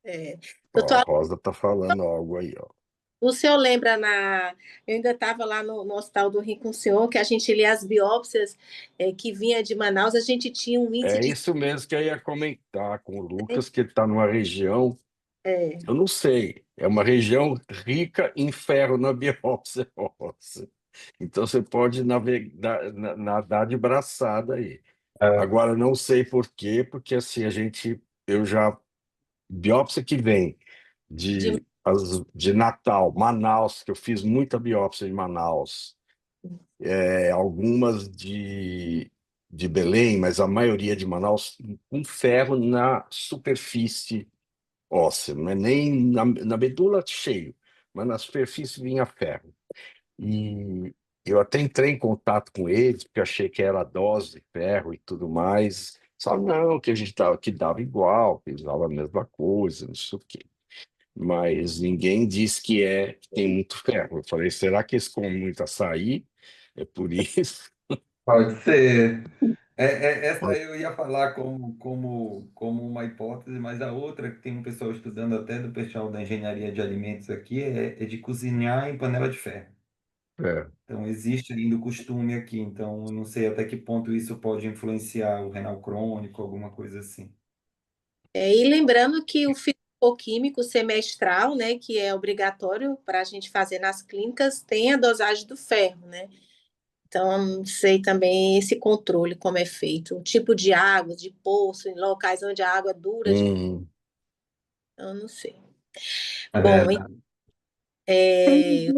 É. Ó, a Doutor, Rosa tá falando algo aí, ó. o senhor lembra eu ainda estava lá no Hospital do Rio com o senhor, que a gente lia as biópsias que vinha de Manaus, a gente tinha um índice É de. isso mesmo que eu ia comentar com o Lucas, que ele está numa região, É, eu não sei, é uma região rica em ferro na biópsia óssea. Então você pode nadar de braçada aí. Agora não sei por quê, porque assim biópsia que vem de, de Natal, Manaus, que eu fiz muita biópsia em Manaus, algumas de Belém, mas a maioria de Manaus, com ferro na superfície óssea, não é nem na medula cheio, mas na superfície vinha ferro. E eu até entrei em contato com eles, porque achei que era dose de ferro e tudo mais. Só não, que a gente tava, que dava igual, que usava a mesma coisa, não sei o quê. Mas ninguém diz que tem muito ferro. Eu falei, será que eles comem muito açaí? É por isso? Pode ser. Essa eu ia falar como uma hipótese, mas a outra que tem um pessoal estudando até do pessoal da engenharia de alimentos aqui é de cozinhar em panela de ferro. É, Então, existe ainda o costume aqui, então eu não sei até que ponto isso pode influenciar o renal crônico, alguma coisa assim. e lembrando que o fisicoquímico semestral, né, que é obrigatório para a gente fazer nas clínicas, tem a dosagem do ferro, né? Então, eu não sei também esse controle como é feito, o tipo de água, de poço, em locais onde a água é dura, Hum, eu não sei. É Bom, verdade. é,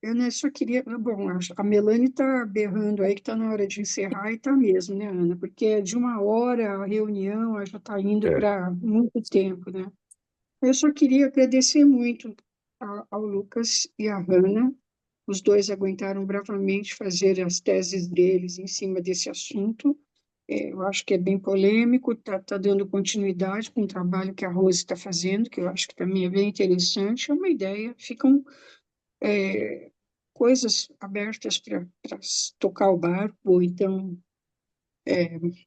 Eu, né, só queria. Bom, a Melanie está berrando aí que está na hora de encerrar, e está mesmo, né, Ana? Porque é de 1 hora a reunião, já está indo é. para muito tempo, né? Eu só queria agradecer muito ao Lucas e à Hannah. Os dois aguentaram bravamente fazer as teses deles em cima desse assunto. Eu acho que é bem polêmico, tá dando continuidade com o trabalho que a Rose está fazendo, que eu acho que também é bem interessante. É uma ideia, ficam coisas abertas para tocar o barco, ou então,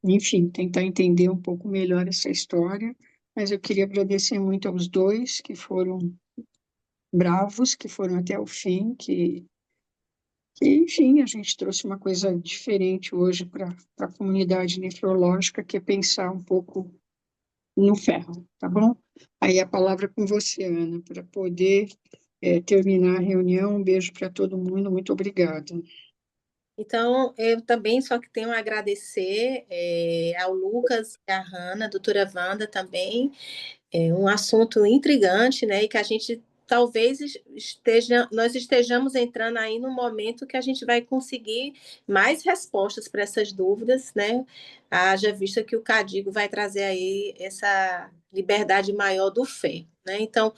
enfim, tentar entender um pouco melhor essa história. Mas eu queria agradecer muito aos dois que foram bravos, que foram até o fim, enfim, a gente trouxe uma coisa diferente hoje para a comunidade nefrológica, que é pensar um pouco no ferro, tá bom? Aí a palavra é com você, Ana, para poder terminar a reunião. Um beijo para todo mundo, muito obrigada. então, eu também só que tenho a agradecer ao Lucas e à Hannah, a doutora Wanda também, é um assunto intrigante, né? E que a gente talvez nós estejamos entrando aí no momento que a gente vai conseguir mais respostas para essas dúvidas, né? Haja vista que o Cadigo vai trazer aí essa liberdade maior do fé, né? Então,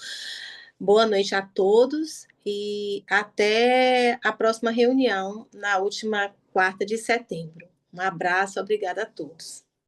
boa noite a todos e até a próxima reunião, na última quarta de setembro. Um abraço, obrigada a todos.